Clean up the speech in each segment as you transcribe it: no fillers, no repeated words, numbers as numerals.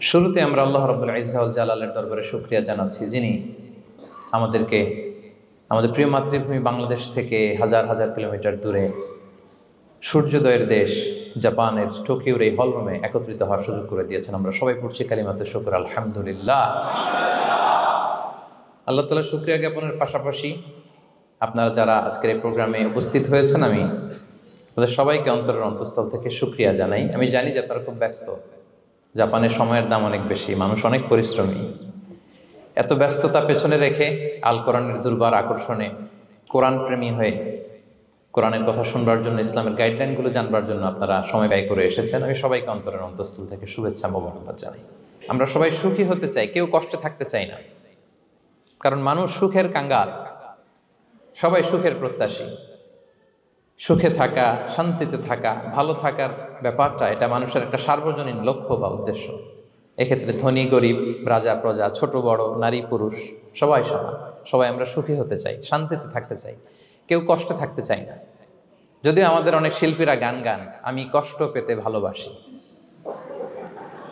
শুরুতে আমরা আল্লাহ রাব্বুল ইজ্জা ওয়াল জালালের দরবারে শুকরিয়া জানাচ্ছি, যিনি আমাদেরকে আমাদের প্রিয় মাতৃভূমি বাংলাদেশ থেকে হাজার হাজার কিলোমিটার দূরে সূর্যোদয়ের দেশ জাপানের টোকিওর এই হলরুমে একত্রিত হওয়ার সুযোগ করে দিয়েছেন। আমরা সবাই পড়ছি কালিমাতুশ শুকর, আলহামদুলিল্লাহ। আল্লাহ তাআলার শুকরিয়া জ্ঞাপনের পাশাপাশি আপনারা যারা আজকের এই প্রোগ্রামে উপস্থিত হয়েছেন, আমি তাদের সবাইকে অন্তরের অন্তঃস্থল থেকে শুকরিয়া জানাই। আমি জানি যে আপনারা খুব ব্যস্ত, জাপানের সময়ের দাম অনেক বেশি, মানুষ অনেক পরিশ্রমী। এত ব্যস্ততা পেছনে রেখে আল কোরআনের দুর্বার আকর্ষণে কোরআন প্রেমী হয়ে কোরআনের কথা শুনবার জন্য, ইসলামের গাইডলাইনগুলো জানবার জন্য আপনারা সময় ব্যয় করে এসেছেন। আমি সবাইকে অন্তরের অন্তঃস্থল থেকে শুভেচ্ছা মোবারকবাদ জানাই। আমরা সবাই সুখী হতে চাই, কেউ কষ্টে থাকতে চাই না, কারণ মানুষ সুখের কাঙ্গাল, সবাই সুখের প্রত্যাশী। সুখে থাকা, শান্তিতে থাকা, ভালো থাকার ব্যাপারটা এটা মানুষের একটা সার্বজনীন লক্ষ্য বা উদ্দেশ্য। এক্ষেত্রে ধনী গরিব, রাজা প্রজা, ছোট বড়, নারী পুরুষ সবাই সমান। সবাই আমরা সুখী হতে চাই, শান্তিতে থাকতে চাই, কেউ কষ্টে থাকতে চাই না। যদিও আমাদের অনেক শিল্পীরা গান গান, আমি কষ্ট পেতে ভালোবাসি,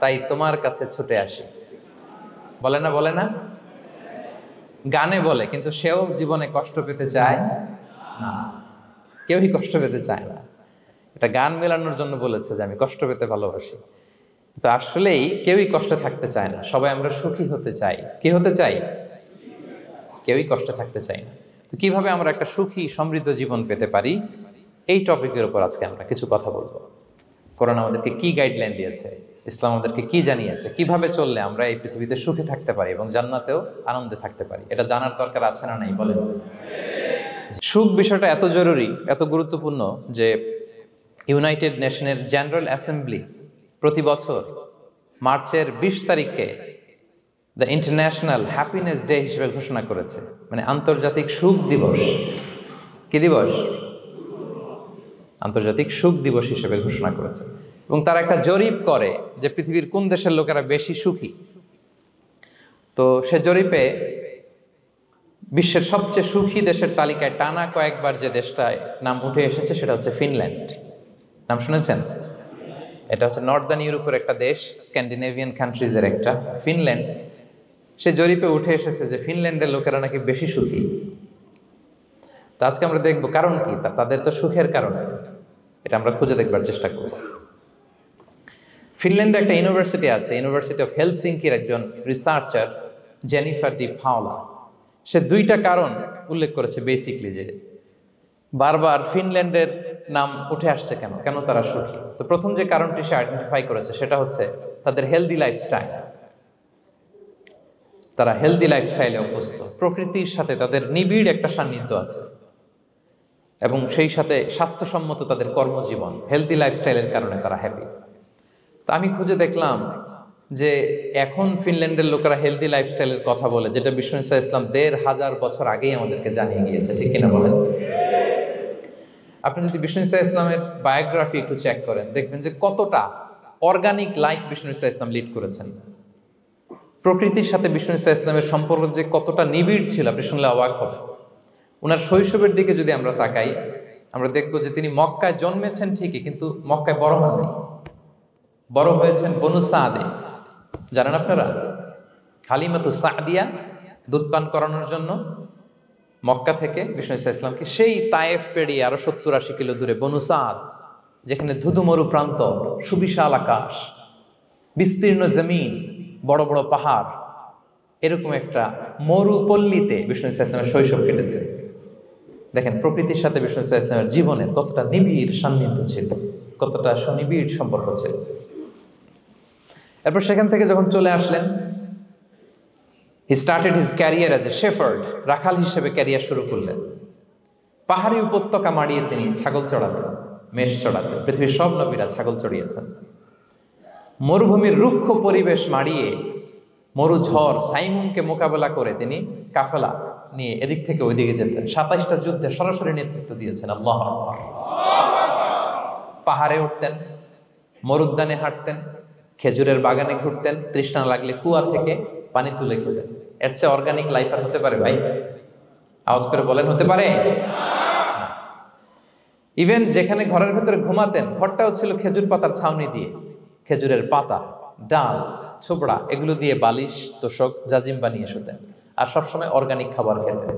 তাই তোমার কাছে ছুটে আসি, বলে না? বলে না? গানে বলে, কিন্তু সেও জীবনে কষ্ট পেতে চায় না। কেউই কষ্ট পেতে চায় না। এটা গান মেলানোর জন্য বলেছে যে আমি কষ্ট পেতে ভালোবাসি, তো আসলেই কেউই কষ্টে থাকতে চায় না। সবাই আমরা সুখী হতে চাই। কি হতে চাই? কেউই কষ্টে থাকতে চাই না। তো কিভাবে আমরা একটা সুখী সমৃদ্ধ জীবন পেতে পারি, এই টপিকের উপর আজকে আমরা কিছু কথা বলবো। কোরআন আমাদেরকে কি গাইডলাইন দিয়েছে, ইসলাম আমাদেরকে কি জানিয়েছে, কিভাবে চললে আমরা এই পৃথিবীতে সুখে থাকতে পারি এবং জান্নাতেও আনন্দে থাকতে পারি, এটা জানার দরকার আছে না নাই বলেন? সুখ বিষয়টা এত জরুরি, এত গুরুত্বপূর্ণ যে ইউনাইটেড নেশনের জেনারেল অ্যাসেম্বলি প্রতি বছর মার্চের 20 তারিখকে দ্য ইন্টারন্যাশনাল হ্যাপিনেস ডে হিসেবে ঘোষণা করেছে, মানে আন্তর্জাতিক সুখ দিবস। কি দিবস? আন্তর্জাতিক সুখ দিবস হিসেবে ঘোষণা করেছে। এবং তারা একটা জরিপ করে যে পৃথিবীর কোন দেশের লোকেরা বেশি সুখী। তো সে জরিপে বিশ্বের সবচেয়ে সুখী দেশের তালিকায় টানা কয়েকবার যে দেশটায় নাম উঠে এসেছে সেটা হচ্ছে ফিনল্যান্ড। নাম শুনেছেন? এটা হচ্ছে নর্দার্ন ইউরোপের একটা দেশ, স্ক্যান্ডিনেভিয়ান কান্ট্রিজের একটা, ফিনল্যান্ড। সে জরিপে উঠে এসেছে যে ফিনল্যান্ডের লোকেরা নাকি বেশি সুখী। তো আজকে আমরা দেখবো কারণ কি, তাদের তো সুখের কারণ এটা আমরা খুঁজে দেখবার চেষ্টা করব। ফিনল্যান্ডে একটা ইউনিভার্সিটি আছে, ইউনিভার্সিটি অফ হেলসিঙ্কির একজন রিসার্চার জেনিফার ডি পাওলা, সে 2টা কারণ উল্লেখ করেছে বেসিকলি, যে বারবার ফিনল্যান্ডের নাম উঠে আসছে কেন, কেন তারা সুখী। তো প্রথম যে কারণটি সে আইডেন্টিফাই করেছে সেটা হচ্ছে তাদের হেলদি লাইফস্টাইল। তারা হেলদি লাইফস্টাইলে অভ্যস্ত, প্রকৃতির সাথে তাদের নিবিড় একটা সান্নিধ্য আছে এবং সেই সাথে স্বাস্থ্যসম্মত তাদের কর্মজীবন। হেলদি লাইফস্টাইলের কারণে তারা হ্যাপি। তো আমি খুঁজে দেখলাম যে এখন ফিনল্যান্ডের লোকেরা হেলদি লাইফস্টাইলের কথা বলে, যেটা বিষ্ণু ইসলাম 1500 বছর আগেই আমাদেরকে জানিয়ে গিয়েছে, ঠিক কিনা বলেন? আপনি যদি বিষ্ণু ইসলামের বায়োগ্রাফি একটু চেক করেন, দেখবেন যে কতটা অর্গানিক লাইফ বিষ্ণু ইসলাম লিড করেছেন। প্রকৃতির সাথে বিষ্ণু ইসলামের সম্পর্ক যে কতটা নিবিড় ছিল, আপনি শুনলে অবাক হবেন। ওনার শৈশবের দিকে যদি আমরা তাকাই, আমরা দেখবো যে তিনি মক্কায় জন্মেছেন ঠিকই, কিন্তু মক্কায় বড় হননি। বড় হয়েছেন বনু সাদে। জানেন আপনারা? হালিমাতু সাদিয়া দুধ পান করানোর জন্য মক্কা থেকে বিষ্ণু ইসলামকে সেই তায়েফ পেরিয়ে আরো 70-80 কিলো দূরে বনু সাদ, যেখানে ধুধুমরু প্রান্ত, সুবিশাল আকাশ, বিস্তীর্ণ জমিন, বড় বড় পাহাড়, এরকম একটা মরুপল্লীতে বিষ্ণু ইসলামের শৈশব কেটেছে। দেখেন প্রকৃতির সাথে বিষ্ণু ইসলামের জীবনের কতটা নিবিড় সান্নিধ্য ছিল, কতটা সুনিবিড় সম্পর্ক ছিল। এরপর সেখান থেকে যখন চলে আসলেন, he started his career as a shepherd, রাখাল হিসেবে ক্যারিয়ার শুরু করলেন। পাহাড়ি উপত্যকা মাড়িয়ে তিনি ছাগল চড়াতেন, মেষ চড়াতেন। পৃথিবীর সব নবীরা ছাগল চড়িয়েছেন। মরুভূমির রুক্ষ পরিবেশ মাড়িয়ে মরু ঝড় সাইমুনকে মোকাবেলা করে তিনি কাফেলা নিয়ে এদিক থেকে ওইদিকে যেতেন। 27টা যুদ্ধে সরাসরি নেতৃত্ব দিয়েছেন। আল্লাহু আকবার। পাহাড়ে উঠতেন, মরুদ্যানে হাঁটতেন, খেজুরের বাগানে ঘুরতেন, তৃষ্ণা লাগলে কুয়া থেকে পানি তুলে খেতেন। এর চেয়ে অর্গানিক লাইফ আর হতে পারে ভাই? আওয়াজ করে বলেন, হতে পারে? ইভেন যেখানে ঘরের ভেতরে ঘুমাতেন, ঘরটাও ছিল খেজুর পাতার ছাউনি দিয়ে, খেজুরের পাতা, ডাল, ছোবড়া এগুলো দিয়ে বালিশ তোষক জাজিম বানিয়ে শুতেন, আর সবসময় অর্গানিক খাবার খেতেন।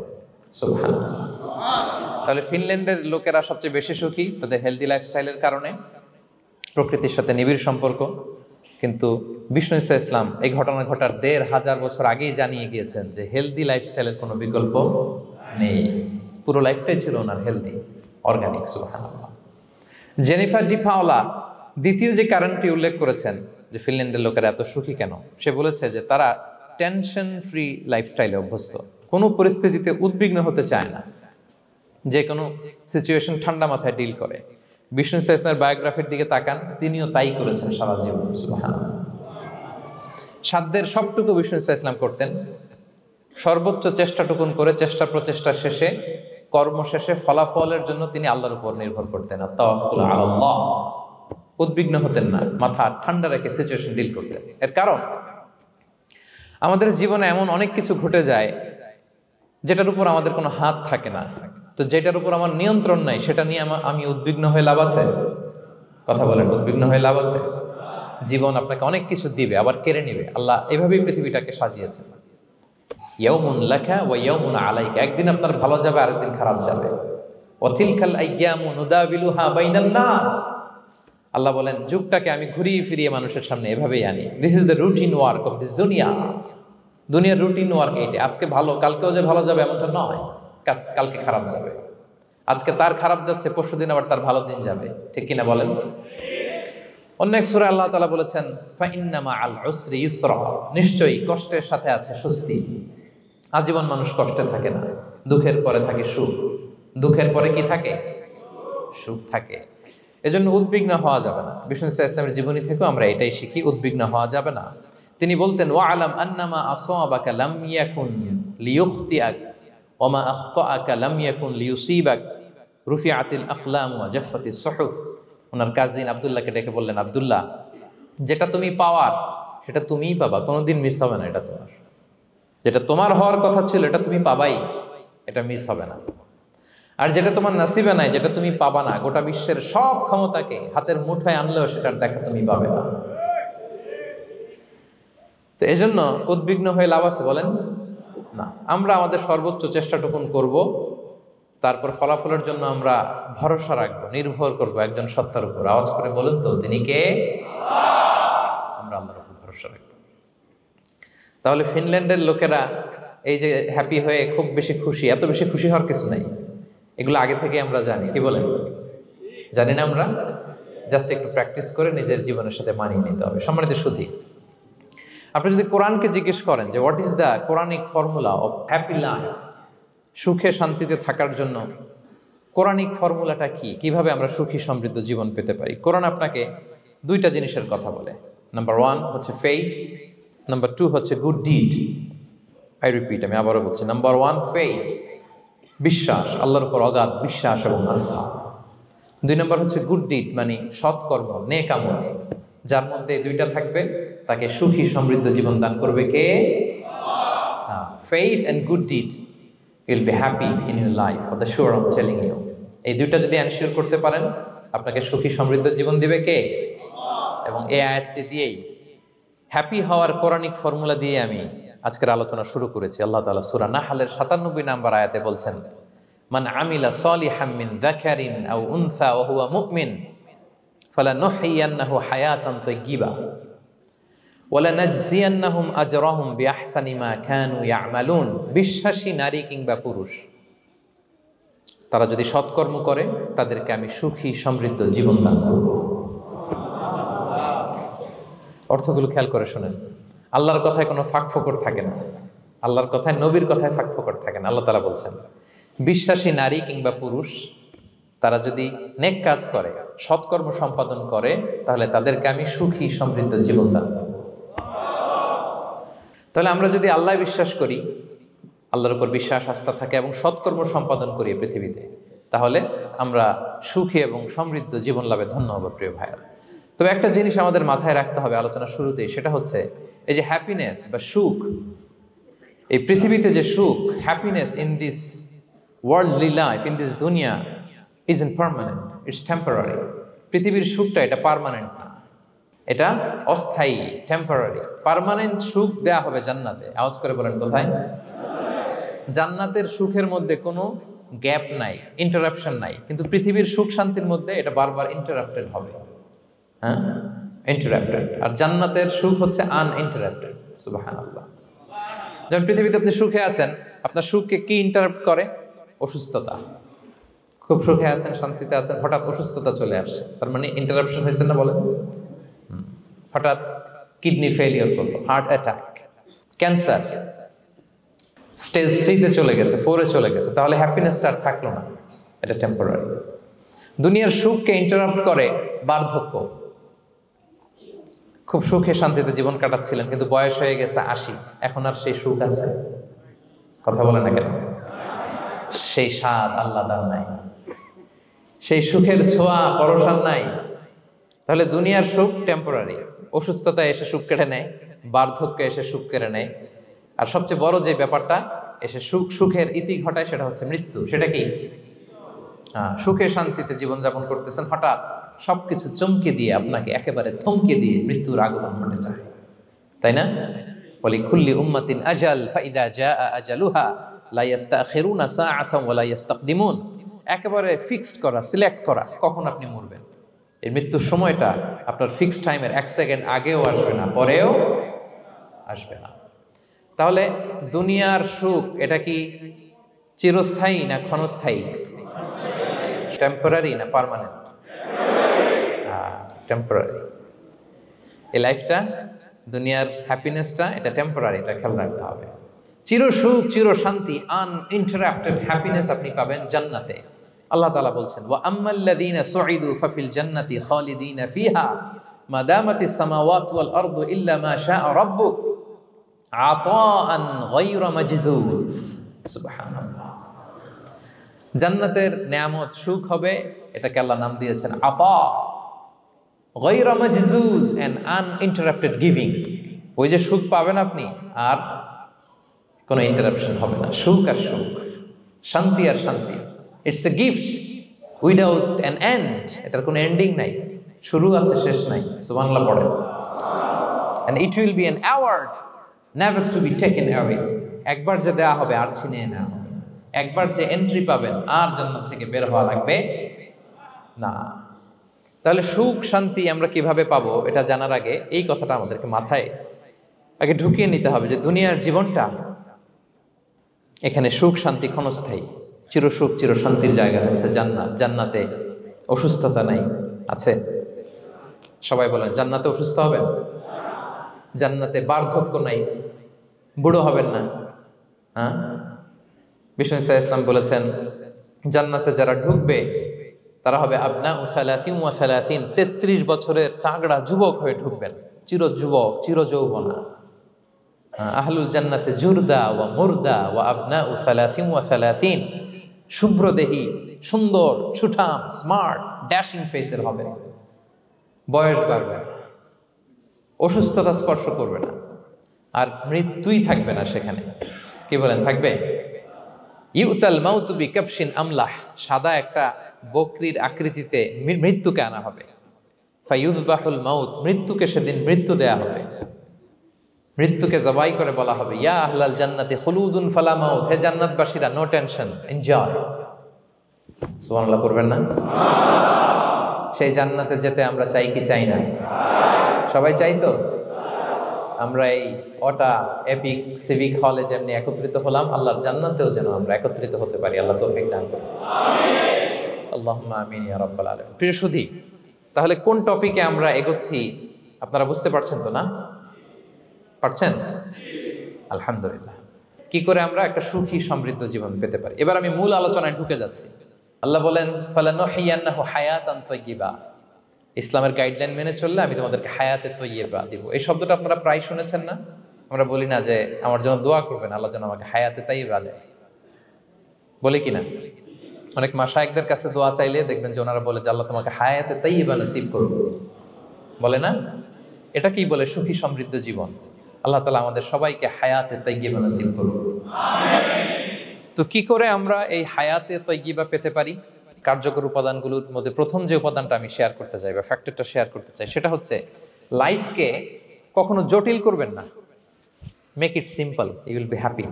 সুবহানাল্লাহ। তাহলে ফিনল্যান্ডের লোকেরা সবচেয়ে বেশি সুখী তাদের হেলদি লাইফস্টাইলের কারণে, প্রকৃতির সাথে নিবিড় সম্পর্ক। কিন্তু বিষ্ণু ঈসা ইসলাম এই ঘটনা ঘটার ১৫০০ বছর আগেই জানিয়ে গিয়েছেন যে হেলদি লাইফস্টাইলের কোনো বিকল্প নেই। পুরো লাইফটাই ছিল ওনার হেলদি, অর্গানিক। সুবহানাল্লাহ। জেনিফার ডি পাওলা দ্বিতীয় যে কারণটি উল্লেখ করেছেন যে ফিনল্যান্ডের লোকেরা এত সুখী কেন, সে বলেছে যে তারা টেনশন ফ্রি লাইফস্টাইলে অভ্যস্ত, কোনো পরিস্থিতিতে উদ্বিগ্ন হতে চায় না, যে কোনো সিচুয়েশন ঠান্ডা মাথায় ডিল করে। বিষ্ণু ঈসা ইসলামের বায়োগ্রাফির দিকে তাকান, তিনিও তাই করেছেন সারা জীবন। সুবহানাল্লাহ। সাধ্যের সবটুকু বিষ্ণু ঈসা ইসলাম করতেন, সর্বোচ্চ চেষ্টাটুকুন করে চেষ্টা প্রচেষ্টা শেষে, কর্ম শেষে ফলাফলের জন্য তিনি আল্লাহর উপর নির্ভর করতেন। তাওয়াক্কুল আলাল্লাহ। উদ্বিগ্ন হতেন না, মাথা ঠান্ডা রেখে সিচুয়েশন ডিল করতেন। এর কারণ আমাদের জীবনে এমন অনেক কিছু ঘটে যায় যেটার উপর আমাদের কোনো হাত থাকে না, তো যেটার উপর আমার নিয়ন্ত্রণ নাই সেটা নিয়ে আমি উদ্বিগ্ন হয়ে লাভ আছে? কথা বলেন, উদ্বিগ্ন হয়ে লাভ আছে? জীবন আপনাকে অনেক কিছু দিবে, আবার কেড়ে নিবে। আল্লাহ এভাবেই পৃথিবীটাকে সাজিয়েছেন। ইয়াউমুন লাকা ওয়া ইয়াউমুন আলাইকা, একদিন আপনার ভালো যাবে, আরেকদিন খারাপ যাবে। ওয়া তিলকাল আইয়ামু নুদাবিলুহা বাইনান নাস, আল্লাহ বলেন যুগটাকে আমি ঘুরিয়ে ফিরিয়ে মানুষের সামনে এভাবেই আনি। This is the routine work of this দুনিয়া। দুনিয়ার রুটিন ওয়ার্ক এইটা। আজকে ভালো, কালকেও যে ভালো যাবে এমনটা নয়, কালকে খারাপ যাবে। আজকে তার খারাপ যাচ্ছে, পরশুদিন আবার তার ভালো দিন যাবে। ঠিক কিনা বলেন? অন্য এক সূরায় আল্লাহ তাআলা বলেছেন ফাইন্না মাআল উসরি ইউসরা, নিশ্চয়ই কষ্টের সাথে আছে স্বস্তি। আজীবন মানুষ কষ্টে থাকে না, দুঃখের পরে থাকে সুখ। দুঃখের পরে কি থাকে? সুখ থাকে। এজন্য উদ্বিগ্ন হওয়া যাবে না। বিষ্ণু ঈসা ইসলামের জীবনী থেকেও আমরা এটাই শিখি, উদ্বিগ্ন হওয়া যাবে না। তিনি বলতেন ওয়া আলাম আন্নামা আসাবাকা লাম ইয়াকুন লিয়ুখতিআক ওয়া মা আখতাআকা লাম ইয়াকুন লিয়ুসিবাক রুফিআতিল আকলাম ওয়া জাফফাতিস সুহুফ। ওনার কাজিন আব্দুল্লাহকে ডেকে বললেন, আব্দুল্লাহ, যেটা তুমি পাওয়ার সেটা তুমিই পাবা, কোনোদিন মিস হবে না। এটা তোমার, যেটা তোমার হওয়ার কথা ছিল এটা তুমি পাবাই, এটা মিস হবে না। আর যেটা তোমার নসিবে নাই, যেটা তুমি পাবা না, গোটা বিশ্বের সব ক্ষমতাকে হাতের মুঠোয় আনলেও সেটার দেখা তুমি পাবে না। তো এই জন্য উদ্বিগ্ন হয়ে লাভ আছে বলেন না। আমরা আমাদের সর্বোচ্চ চেষ্টাটুকুন করব, তারপর ফলাফলের জন্য আমরা ভরসা রাখবো, নির্ভর করব একজন সত্তার উপর। আওয়াজ করে বলুন তো, তিনি কে? আমরা আল্লাহর উপর ভরসা রাখবো। তাহলে ফিনল্যান্ডের লোকেরা এই যে হ্যাপি হয়ে খুব বেশি খুশি, এত বেশি খুশি হওয়ার কিছু নাই। এগুলো আগে থেকে আমরা জানি, কি বলেন? জানি না আমরা? জাস্ট একটু প্র্যাকটিস করে নিজের জীবনের সাথে মানিয়ে নিতে হবে। সম্মানিত সুধী, আপনি যদি কোরআনকে জিজ্ঞেস করেন যে what is the Quranic formula of happy life, সুখে শান্তিতে থাকার জন্য কোরআনিক ফর্মুলাটা কি, কিভাবে আমরা সুখী সমৃদ্ধ জীবন পেতে পারি, কোরআন আপনাকে দুইটা জিনিসের কথা বলে। নাম্বার 1 হচ্ছে ফেইথ, নাম্বার 2 হচ্ছে গুড ডিড। আই রিপিট, আমি আবারও বলছি, নাম্বার 1 ফেইথ, বিশ্বাস, আল্লাহর উপর অগাধ বিশ্বাস এবং আস্থা। 2 নম্বর হচ্ছে গুড ডিড, মানে সৎকর্ম, নেক আমল। যার মধ্যে দুইটা থাকবে তাকে সুখী সমৃদ্ধ জীবন দান করবে কে? Faith and good deed, you will be happy in your life for the sure, I am telling you. এই দুইটা যদি এনশিওর করতে পারেন, আপনাকে সুখী সমৃদ্ধ জীবন দিবে কে? এবং এই আয়াতটি দিয়েই, হ্যাপি হওয়ার কোরআনিক ফর্মুলা দিয়ে আমি আজকের আলোচনা শুরু করেছি। আল্লাহ তাআলা সূরা নাহলের ৯৭ নম্বর আয়াতে বলছেন, মান আমিলা সলিহাম মিন যাকারিন আও উনসা ওয়া হুয়া মুমিন ফালানুহইয়ান্নাহু হায়াতান তাইয়্যিবা ওয়া লানাজজিয়ান্নাহুম আজরাহুম বিআহসানি মা কানু ইয়ামালুন। বিশ্বাসী নারী কিংবা পুরুষ তারা যদি সৎকর্ম করে, তাদেরকে আমি সুখী সমৃদ্ধ জীবন দান করব। অর্থগুলো খেয়াল করে শোনেন। আল্লাহর কথায় কোনো ফাঁকফোকর থাকে না, আল্লাহর কথায়, নবীর কথায় ফাঁকফোকর থাকে না। আল্লাহ তাআলা বলছেন বিশ্বাসী নারী কিংবা পুরুষ তারা যদি নেক কাজ করে, সৎকর্ম সম্পাদন করে, তাহলে তাদেরকে আমি সুখী সমৃদ্ধ জীবন দান করব। তাহলে আমরা যদি আল্লাহ বিশ্বাস করি, আল্লাহর উপর বিশ্বাস আস্থা থাকে এবং সৎকর্ম সম্পাদন করি পৃথিবীতে, তাহলে আমরা সুখী এবং সমৃদ্ধ জীবন লাভে ধন্য হব প্রিয় ভাইরা। তবে একটা জিনিস আমাদের মাথায় রাখতে হবে আলোচনার শুরুতেই, সেটা হচ্ছে এই যে হ্যাপিনেস বা সুখ, এই পৃথিবীতে যে সুখ, happiness in this worldly life, in this দুনিয়া is impermanent, it's temporary. পৃথিবীর সুখটা এটা পার্মানেন্ট না, এটা অস্থায়ী, টেম্পোরারি। পার্মানেন্ট সুখ দেয়া হবে জান্নাতে। আওয়াজ করে বলেন কোথায়? জান্নাতের সুখের মধ্যে কোনো গ্যাপ নাই, ইন্টারাপশন নাই। কিন্তু পৃথিবীর সুখ শান্তির মধ্যে এটা বারবার ইন্টারাপ্টেড হবে। হ্যাঁ, ইন্টারাপ্টেড। আর জান্নাতের সুখ হচ্ছে আনইন্টারাপ্টেড। সুবহানাল্লাহ। যেমন পৃথিবীতে আপনি সুখে আছেন, আপনার সুখকে কি ইন্টারাপ্ট করে? অসুস্থতা। খুব সুখে আছেন, শান্তিতে আছেন, হঠাৎ অসুস্থতা চলে আসছে, তার মানে ইন্টারাপশন হয়েছে না বলেন? হঠাৎ কিডনি ফেলিওর করলো, হার্ট অ্যাটাক, ক্যান্সার স্টেজ 3-তে চলে গেছে, 4-এ চলে গেছে, তাহলে হ্যাপিনেসটা আর থাকলো না। এটা টেম্পোরারি। দুনিয়ার সুখকে ইন্টারাপ্ট করে বার্ধক্য। খুব সুখে শান্তিতে জীবন কাটাচ্ছিলেন, কিন্তু বয়স হয়ে গেছে 80, এখন আর সেই সুখ আছে? কথা বলে না কেন? সেই স্বাদ আল্লাহর নাই, সেই সুখের ছোঁয়া পরশান নাই। তাহলে দুনিয়ার সুখ টেম্পোরারি। অসুস্থতা এসে সুখ কেড়ে নেয়, বার্ধক্য এসে সুখ কেড়ে নেয়, আর সবচেয়ে বড় যে ব্যাপারটা এসে সুখের ইতি ঘটায় সেটা হচ্ছে মৃত্যু। সেটা কি? সুখে শান্তিতে জীবনযাপন করতেছেন, হঠাৎ সবকিছু চমকে দিয়ে, আপনাকে একেবারে থমকে দিয়ে মৃত্যুর আগমন ঘটে যায়, তাই না? ওয়ালিকুল্লি উম্মাতিন আজাল ফাইদা জাআ আজালুহা লা ইস্তাখিরুনা সাআতান ওয়া লা ইস্তাকদিমুন। একেবারে ফিক্সড করা, সিলেক্ট করা কখন আপনি মরবেন। এই মৃত্যুর সময়টা আপনার ফিক্সড টাইমের 1 সেকেন্ড আগেও আসবে না, পরেও আসবে না। তাহলে দুনিয়ার সুখ এটা কি চিরস্থায়ী না ক্ষণস্থায়ী? টেম্পোরারি না পার্মানেন্ট? টেম্পোরারি। এই লাইফটা, দুনিয়ার হ্যাপিনেসটা, এটা টেম্পোরারি, এটা খেয়াল রাখতে হবে। চির সুখ, চির শান্তি, আনইন্টারাপ্টেড হ্যাপিনেস আপনি পাবেন জান্নাতে। আল্লাহ তাআলা বলছেন, ওয়া আম্মাল্লাযীনা সুঈদু ফাফিল জান্নাতি খালিদিনা ফিহা মা দামাতিস সামাওয়াতু ওয়াল আরদু ইল্লা মা শাআ রাব্বুক আতাআন গায়রা মাজদুদ। সুবহানাল্লাহ। জান্নাতের নেয়ামত, সুখ হবে, এটাকে আল্লাহ নাম দিয়েছেন আতা, গায়রা মাজজুজ, এন্ড আনইন্টারাপ্টেড গিভিং। ওই যে সুখ পাবেন আপনি, আর কোনো ইন্টারাপশন হবে না। সুখ আর সুখ, শান্তি আর শান্তি। It's a gift without an end. এটার কোনো এন্ডিং নাই, শুরু আছে শেষ নাই। সুবহানাল্লাহ পড়েন। And it will be an award never to be taken away. একবার যে দেওয়া হবে আর ছিনিয়ে নেওয়া হবে। একবার যে এন্ট্রি পাবেন আর জান্নাত থেকে বের হওয়া লাগবে না। তাহলে সুখ শান্তি আমরা কিভাবে পাবো, এটা জানার আগে এই কথাটা আমাদেরকে মাথায় আগে ঢুকিয়ে নিতে হবে যে দুনিয়ার জীবনটা, এখানে সুখ শান্তি ক্ষণস্থায়ী। চির সুখ চির শান্তির জায়গা হচ্ছে জান্নাত। জান্নাতে অসুস্থতা নাই, আছে? সবাই বলেন, জান্নাতে অসুস্থ হবেন? জান্নাতে বার্ধক্য নাই, বুড়ো হবেন না। হ্যাঁ, বিষ্ণু ইসলাম বলেছেন, জান্নাতে যারা ঢুকবে তারা হবে আবনাউ সালাসিন ওয়া সালাসিন, 33 বছরের তাগড়া যুবক হয়ে ঢুকবেন, চির যুবক, চির যৌবনা। আহলুল জান্নাতে জুরদা ওয়া মুরদা ওয়া আবনাউ সালাসিন ওয়া সালাসিন, শুভ্রদেহী, সুন্দর, সুঠাম, স্মার্ট, ড্যাশিং ফেসের হবে। বয়স বাড়বে না, অসুস্থতা স্পর্শ করবে না, আর মৃত্যুই থাকবে না সেখানে। কি বলেন, থাকবে? ইউতাল মাউতু বিকাবশিন আমলাহ, সাদা একটা বকরির আকৃতিতে মৃত্যুকে আনা হবে। ফায়ুযবাহুল মাউত, মৃত্যুকে সেদিন মৃত্যু দেয়া হবে। মৃত্যুকে জবাই করে বলা হবে, ইয়া আহলাল জান্নাতি খুলুদুন ফালা মাউত, হে জান্নাতবাসীরা, নো টেনশন, এনজয়। সুবহানাল্লাহ করবেন না? সেই জান্নাতে যেতে আমরা চাই কি চাই না? সবাই চাই তো? আমরা এই ওটা এপিক সিভিক হলে যেমনি একত্রিত হলাম, আল্লাহর জান্নাতেও যেন আমরা একত্রিত হতে পারি। আল্লাহ তৌফিক দান করুন। আমিন। আল্লাহুম্মা আমিন ইয়া রাব্বাল আলামিন। প্রিয় সুধী, তাহলে কোন টপিকে আমরা এগোচ্ছি আপনারা বুঝতে পারছেন তো না? পারছেন? আলহামদুলিল্লাহ। কি করে আমরা একটা সুখী সমৃদ্ধ জীবন পেতে পারি, এবার আমি মূল আলোচনায় ঢুকে যাচ্ছি। আল্লাহ বলেন, ফালানুহিয়ান্নাহু হায়াতান তাইয়্যিবা, ইসলামের গাইডলাইন মেনে চললে আমি তোমাদেরকে হায়াতে তৈয়্যিবা দিব। এই শব্দটা আপনারা প্রায় শুনেছেন না? আমরা বলি না যে আমার জন্য দোয়া করবেন, আল্লাহ যেন আমাকে হায়াতে তৈয়্যিবা দেয়, বলি কিনা? অনেক মাশায়েখদের কাছে দোয়া চাইলে দেখবেন যে ওনারা বলে যে আল্লাহ তোমাকে হায়াতে তৈয়্যিবা নসিব করুন, বলে না? এটা কি বলে? সুখী সমৃদ্ধ জীবন। আল্লাহ তাআলা আমাদের সবাইকে হায়াতে তৈয়্যিবা নসিব করুন। তো কি করে আমরা এই হায়াতে তৈয়্যিবা পেতে পারি? কার্যকর উপাদানগুলোর মধ্যে প্রথম যে উপাদানটা আমি শেয়ার করতে চাই বা ফ্যাক্টরটা শেয়ার করতে চাই, সেটা হচ্ছে লাইফকে কখনো জটিল করবেন না, make it simple, you will be happy.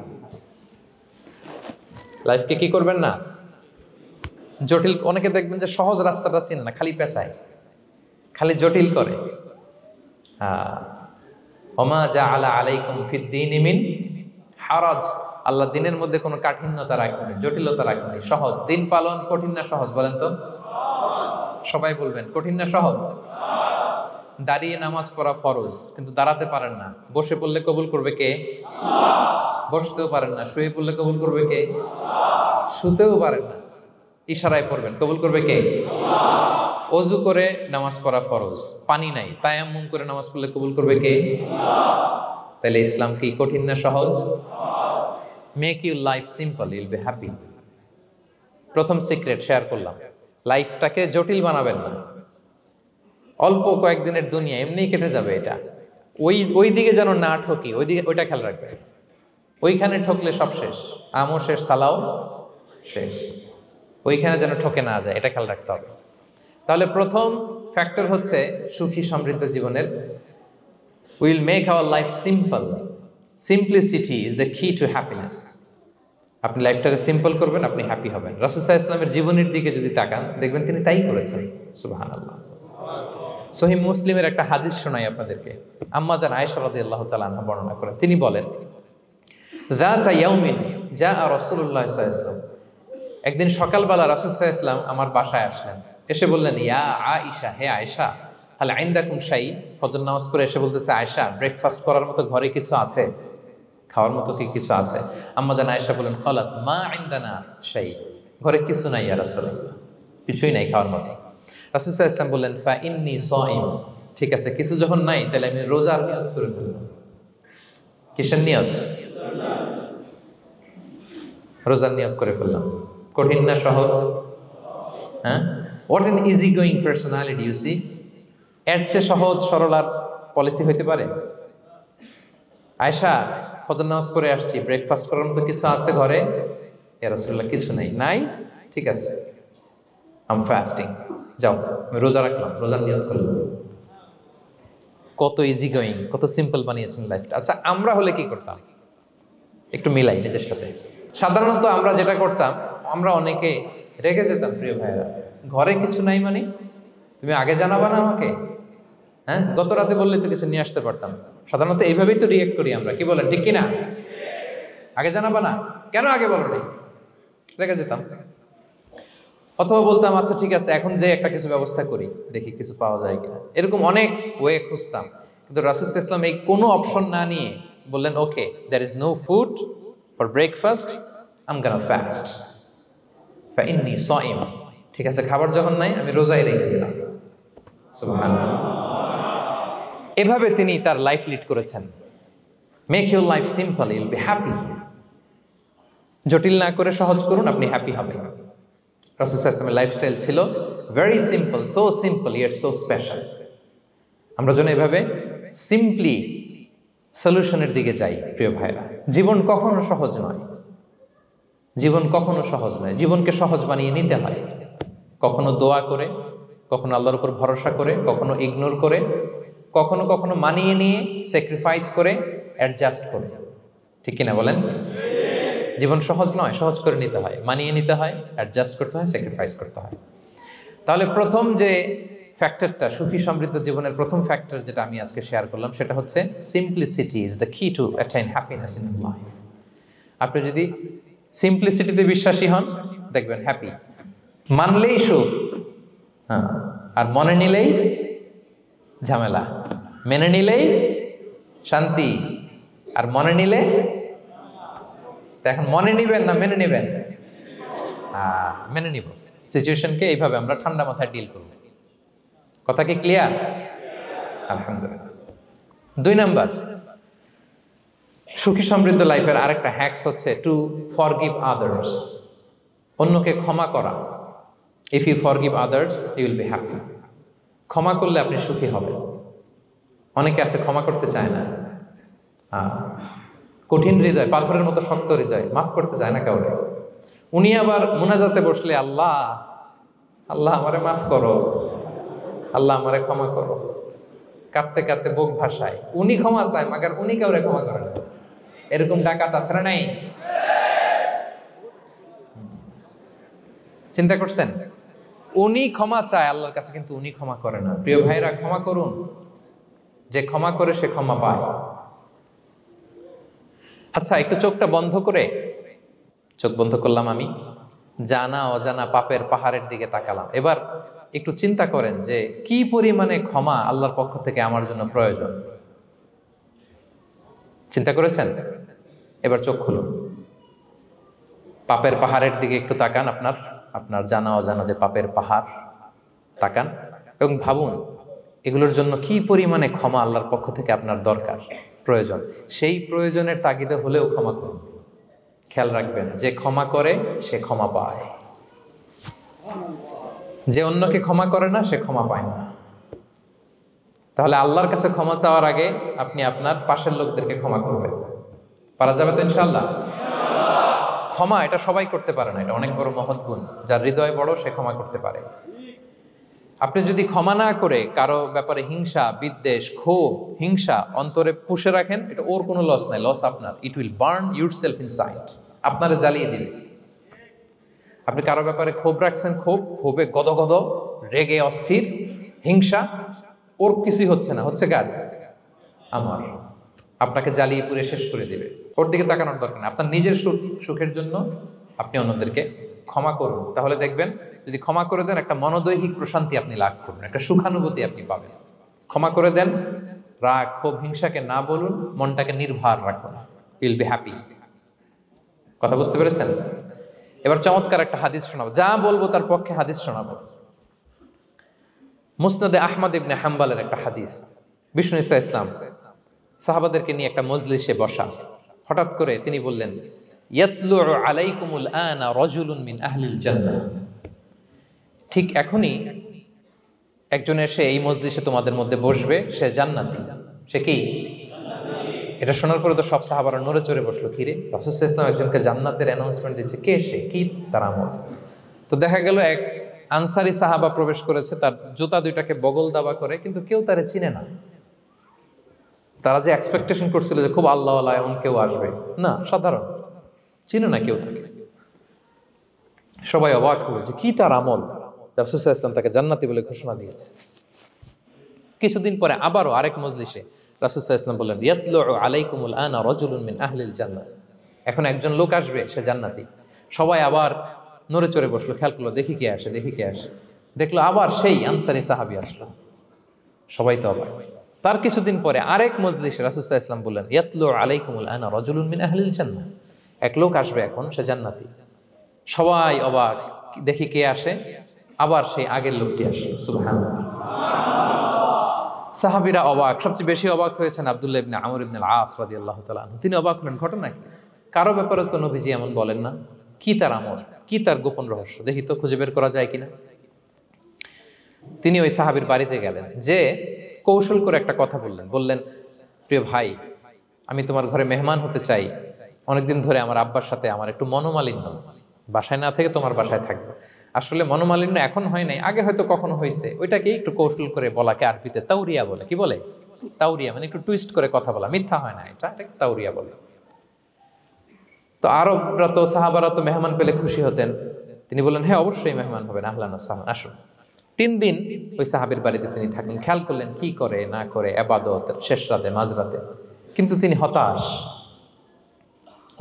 লাইফকে কি করবেন না, জটিল। অনেকে দেখবেন যে সহজ রাস্তাটা চিনে না, খালি পেঁচায়, খালি জটিল করে। ওমা জাআলা আলাইকুম ফিদ্দীনি মিন হারাজ, আল্লাহ দিনের মধ্যে কোনো কাঠিন্যতা রাখেনি, জটিলতা রাখেনি, সহজ। দিন পালন কঠিন না সহজ বলেন তো? সবাই বলবেন কঠিন না সহজ? দাঁড়িয়ে নামাজ পড়া ফরজ, কিন্তু দাঁড়াতে পারেন না। বসে পড়লে কবুল করবে কে? বসতেও পারেন না। শুয়ে পড়লে কবুল করবে কে? শুতেও পারেন না, ইশারায় পড়বেন, কবুল করবে কে? অজু করে নামাজ পড়া ফরজ, পানি নাই, তায়াম্মুম করে নামাজ পড়লে কবুল করবে কে? তাহলে ইসলাম কি কঠিন না সহজ? Make your life simple, Yule be happy. প্রথম সিক্রেট শেয়ার করলাম, লাইফটাকে জটিল বানাবেন না। অল্প কয়েকদিনের দুনিয়া, এমনিই কেটে যাবে। এটা ওই দিকে যেন না ঠকি, ওইটা খেয়াল রাখবে। ওইখানে ঠকলে সব শেষ, আমও শেষ, সালাও শেষ। ওইখানে যেন ঠকে না যায়, এটা খেয়াল রাখতে হবে। তাহলে প্রথম ফ্যাক্টর হচ্ছে সুখী সমৃদ্ধ জীবনের, will make our life simple. Simplicity is the key to happiness. আপনি লাইফটাকে সিম্পল করবেন, আপনি হ্যাপি হবেন। রাসূল সাল্লাল্লাহু আলাইহি ওয়াসাল্লামের জীবনের দিকে যদি তাকান, দেখবেন তিনি তাই করেছেন। সুবহানাল্লাহ। সহিহ মুসলিমের একটা হাদিস শোনাই আপনাদেরকে। আম্মা জান আয়েশা রাদিয়াল্লাহু তাআলা আনহা বর্ণনা করেন। তিনি বলেন, যাতা ইয়াউমিন জাআ রাসূলুল্লাহ সাল্লাল্লাহু আলাইহি ওয়াসাল্লাম, একদিন সকালবেলা রাসূল সাল্লাল্লাহু আলাইহি ওয়াসাল্লাম আমার বাসায় আসলেন। এসে বললেন, ইয়া আয়েশা, হে আয়েশা, হাল ইনদাকুম শাই। ফজর নামাজ পড়ে এসে বলতেছে, আয়েশা, ব্রেকফাস্ট করার মতো ঘরে কিছু আছে? খাওয়ার মতো কি কিছু আছে? আম্মা জান আয়েশা বলেন, ক্বালাত মা ইনদানা শাই, ঘরে কিছু নাই ইয়া রাসূলুল্লাহ, কিছুই নাই খাওয়ার মতো। রাসূল সাল্লাল্লাহু আলাইহি ওয়াসাল্লাম বললেন, ফা ইন্নী সাইম, ঠিক আছে, কিছু যখন নাই তাহলে আমি রোজার নিয়ত করে ফেললাম। কিসের নিয়ত? রোজার নিয়ত করে ফেললাম। কঠিন না সহজ? হ্যাঁ, what an easy going personality you see. এর চেয়ে সহজ সরল আর পলিসি হইতে পারে? আয়েশা, ফজর নামাজ পড়ে আসছি, ব্রেকফাস্ট করার মতো কিছু আছে ঘরে? ইয়া রাসূলুল্লাহ, কিছু নাই। নাই, ঠিক আছে, আই এম ফাস্টিং, যাও আমি রোজা রাখলাম, রোজার নিয়ত করলাম। কত ইজি গোয়িং, কত সিম্পল বানিয়েছেন লাইফটা। আচ্ছা, আমরা হলে কি করতাম? একটু মিলাই নিজের সাথে। সাধারণত আমরা যেটা করতাম, আমরা অনেকে রেগে যেতাম। প্রিয় ভাইয়েরা, ঘরে কিছু নাই মানে তুমি আগে জানাবা না আমাকে? হ্যাঁ, গত রাতে বললে তো কিছু নিয়ে আসতে পারতাম। সাধারণত এইভাবেই তো রিয়েক্ট করি আমরা, কি বলেন, ঠিক কিনা? আগে জানাবা না, কেন আগে বলো নাই? রেগে যেতাম। অথবা বলতাম, আচ্ছা ঠিক আছে, এখন যে একটা কিছু ব্যবস্থা করি, দেখি কিছু পাওয়া যায় কিনা। এরকম অনেক ওয়ে খুঁজতাম। কিন্তু রাসূল সাল্লাল্লাহু আলাইহি ওয়াসাল্লাম এই কোনো অপশন না নিয়ে বললেন, okay, there is no food for breakfast, I am gonna fast, ফা ইন্নী সাইম, ঠিক আছে, খাবার যখন নাই আমি রোজাই রেখে দিলাম। সুবহানাল্লাহ। এভাবে তিনি তার লাইফ লিড করেছেন। Make your life simple, Yule be happy. জটিল না করে সহজ করুন, আপনি হ্যাপি হবেন। রাসূল সাল্লাল্লাহু আলাইহি ওয়াসাল্লামের লাইফস্টাইল ছিল very simple, so simple yet so special. আমরা যেন এভাবে সিম্পলি সলিউশনের দিকে যাই। প্রিয় ভাইরা, জীবন কখনো সহজ নয়, জীবন কখনো সহজ নয়। জীবনকে সহজ বানিয়ে নিতে হয়, কখনো দোয়া করে, কখনো আল্লাহর উপর ভরসা করে, কখনো ইগনোর করে, কখনো কখনো মানিয়ে নিয়ে, স্যাক্রিফাইস করে, অ্যাডজাস্ট করে। ঠিক কিনা বলেন? জীবন সহজ নয়, সহজ করে নিতে হয়, মানিয়ে নিতে হয়, অ্যাডজাস্ট করতে হয়, স্যাক্রিফাইস করতে হয়। তাহলে প্রথম যে ফ্যাক্টরটা, সুখী সমৃদ্ধ জীবনের প্রথম ফ্যাক্টর যেটা আমি আজকে শেয়ার করলাম, সেটা হচ্ছে simplicity is the key to attain happiness in life. আপনি যদি সিম্পলিসিটিতে বিশ্বাসী হন, দেখবেন হ্যাপি। মানলেই সুখ, হ্যাঁ, আর মনে নিলেই ঝামেলা। মেনে নিলেই শান্তি, আর মনে নিলে, এখন মনে নিবেন না মেনে নিবেন? মেনে নিব। সিচুয়েশনকে এইভাবে আমরা ঠান্ডা মাথায় ডিল করব। কথা কি ক্লিয়ার? আলহামদুলিল্লাহ। 2 নাম্বার, সুখী সমৃদ্ধ লাইফের আরেকটা হ্যাকস হচ্ছে টু ফরগিভ আদার্স। অন্যকে ক্ষমা করা। If you forgive others, you will be happy. ক্ষমা করলে আপনি সুখী হবেন। অনেকে আছে ক্ষমা করতে চায় না, কঠিন হৃদয়, পাথরের মতো শক্ত হৃদয়, মাফ করতে চায় না কাউরে। উনি আবার মুনাজাতে বসলে, আল্লাহ আল্লাহ আমারে মাফ করো, আল্লাহ আমারে ক্ষমা করো, কাঁদতে কাঁদতে বুক ভাসায়, উনি ক্ষমা চায় মাগার উনি কাউরে ক্ষমা করে না। এরকম ডাকাত আছে না নাই? চিন্তা করছেন? উনি ক্ষমা চায় আল্লাহর কাছে, কিন্তু উনি ক্ষমা করে না। প্রিয় ভাইরা, ক্ষমা করুন। যে ক্ষমা করে সে ক্ষমা পায়। আচ্ছা, একটু চোখটা বন্ধ করে, চোখ বন্ধ করলাম আমি, জানা অজানা পাপের পাহাড়ের দিকে তাকালাম। এবার একটু চিন্তা করেন যে কি পরিমাণে ক্ষমা আল্লাহর পক্ষ থেকে আমার জন্য প্রয়োজন। চিন্তা করেছেন? এবার চোখ খুলুন, পাপের পাহাড়ের দিকে একটু তাকান, আপনার আপনার জানা অজানা যে পাপের পাহাড়, তাকান এবং ভাবুন এগুলোর জন্য কি পরিমাণে ক্ষমা আল্লাহর পক্ষ থেকে আপনার দরকার, প্রয়োজন। সেই প্রয়োজনের তাগিদে হলেও ক্ষমা করুন। খেয়াল রাখবেন, যে ক্ষমা করে সে ক্ষমা পায়, যে অন্যকে ক্ষমা করে না সে ক্ষমা পায় না। তাহলে আল্লাহর কাছে ক্ষমা চাওয়ার আগে আপনি আপনার পাশের লোকদেরকে ক্ষমা করবেন। পারা যাবে তো ইনশাআল্লাহ? ক্ষমা এটা সবাই করতে পারে না, এটা অনেক বড় মহৎ গুণ। যার হৃদয় বড় সে ক্ষমা করতে পারে। আপনি যদি ক্ষমা না করে কারো ব্যাপারে হিংসা, বিদ্বেষ, ক্ষোভ, হিংসা অন্তরে পুষে রাখেন, এটা ওর কোনো লস নাই, লস আপনার। It will burn yourself inside, আপনারে জ্বালিয়ে দিবে। আপনি কারো ব্যাপারে ক্ষোভ রাখছেন, ক্ষোভে গদগদ, রেগে অস্থির, হিংসা, ওর কিছুই হচ্ছে না, হচ্ছে কার? আমার। আপনাকে জ্বালিয়ে পুড়ে শেষ করে দিবে। ওর দিকে তাকানোর দরকার নেই। আপনার নিজের সুখের জন্য আপনি অন্যদেরকে ক্ষমা করুন। তাহলে দেখবেন, যদি ক্ষমা করে দেন, একটা মনোদৈহিক প্রশান্তি আপনি লাভ করবেন, একটা সুখানুভূতি আপনি পাবেন। ক্ষমা করে দেন, রাগ, ক্ষোভ, হিংসাকে না বলুন, মনটাকে নির্ভার রাখুন, উইল বি হ্যাপি। কথা বুঝতে পেরেছেন? এবার চমৎকার একটা হাদিস শোনাবো, যা বলবো তার পক্ষে হাদিস শোনাবো। মুসনাদে আহমদ ইবনে হাম্বালের একটা হাদিস। বিষ্ণু ঈসা ইসলাম সাহাবাদেরকে নিয়ে একটা মজলিসে বসা, হঠাৎ করে তিনি বললেন, ইয়াতলু আলাইকুমুল আনা রাজুলুন মিন আহলিল জান্নাহ। ঠিক এখনই একজন এসে এই মজলিসে তোমাদের মধ্যে বসবে, সে জান্নাতি। সে কি? এটা শোনার পরে তো সব সাহাবারা নড়ে চড়ে বসলো। কিরে, রাসূল সাল্লাল্লাহু আলাইহি ওয়াসাল্লাম একজনকে জান্নাতের অ্যানাউন্সমেন্ট দিচ্ছে, কে সে, কি তার আমল? তো দেখা গেল এক আনসারি সাহাবা প্রবেশ করেছে, তার জুতা দুইটাকে বগল দাবা করে, কিন্তু কেউ তারে চিনে না। তারা যে এক্সপেকটেশন করছিল যে খুব আল্লাহওয়ালা এমন কেউ আসবে, না, সাধারণ, চিনে না কেউ তাকে। সবাই অবাক হলো যে কি তার আমল, রাসূল সাল্লাল্লাহু আলাইহি ওয়াসাল্লাম তাকে জান্নাতি বলে ঘোষণা দিয়েছে। কিছুদিন পরে আবারও আরেক মজলিসে রাসূল সাল্লাল্লাহু আলাইহি ওয়াসাল্লাম বললেন, ইয়াতলু আলাইকুমুল আনা রাজুলুন মিন আহলিল জান্নাহ। এখন একজন লোক আসবে, সে জান্নাতি। সবাই আবার নড়ে চড়ে বসলো, খেয়াল করলো, দেখি কে আসে, দেখি কে আসে। দেখলো আবার সেই আনসারি সাহাবী আসলো। সবাই তো অবাক। তার কিছুদিন পরে আরেক মজলিসে রাসূল সাল্লাল্লাহু আলাইহি ওয়াসাল্লাম বললেন, ইয়াতলু আলাইকুমুল আনা রাজুলুন মিন আহলিল জান্নাহ। এক লোক আসবে এখন, সে জান্নাতি। সবাই অবাক, দেখি কে আসে, আবার সেই আগের লোকটি আসে। সুবহানাল্লাহ। সাহাবীরা অবাক, সবচেয়ে বেশি অবাক হয়েছেন আব্দুল্লাহ ইবনে আমর ইবনে আল আস রাদিয়াল্লাহু তাআলা আনহু। তিনি অবাক হলেন, ঘটনা কি? কারো ব্যাপারে তো নবীজি এমন বলেন না, কি তার আমল, কি তার গোপন রহস্য, দেখি তো খুঁজে বের করা যায় কিনা। তিনি ওই সাহাবীর বাড়িতে গেলেন, যে কৌশল করে একটা কথা বললেন, প্রিয় ভাই, আমি তোমার ঘরে মেহমান হতে চাই। অনেকদিন ধরে আমার আব্বার সাথে আমার একটু মনোমালিন্য, বাসায় না থেকে তোমার বাসায় থাকবো। আসলে মনোমালিন্য এখন হয় নাই, আগে হয়তো কখনো হয়েছে। ওইটাকে একটু কৌশল করে বলাকে আরবিতে তাওরিয়া বলে। কি বলে? তাওরিয়া, মানে একটু টুইস্ট করে কথা বলা, মিথ্যা হয় না, এটাকে তাওরিয়া বলে। তো আরবরা তো, সাহাবারা তো মেহমান পেলে খুশি হতেন। তিনি বললেন, হ্যাঁ অবশ্যই মেহমান হবেন, আহলান ওয়া সাহলান, আসুন। 3 দিন ওই সাহাবীর বাড়িতে তিনি থাকলেন। খেয়াল করলেন কি করে না করে, ইবাদত, শেষ রাতে, মাঝরাতে। কিন্তু তিনি হতাশ,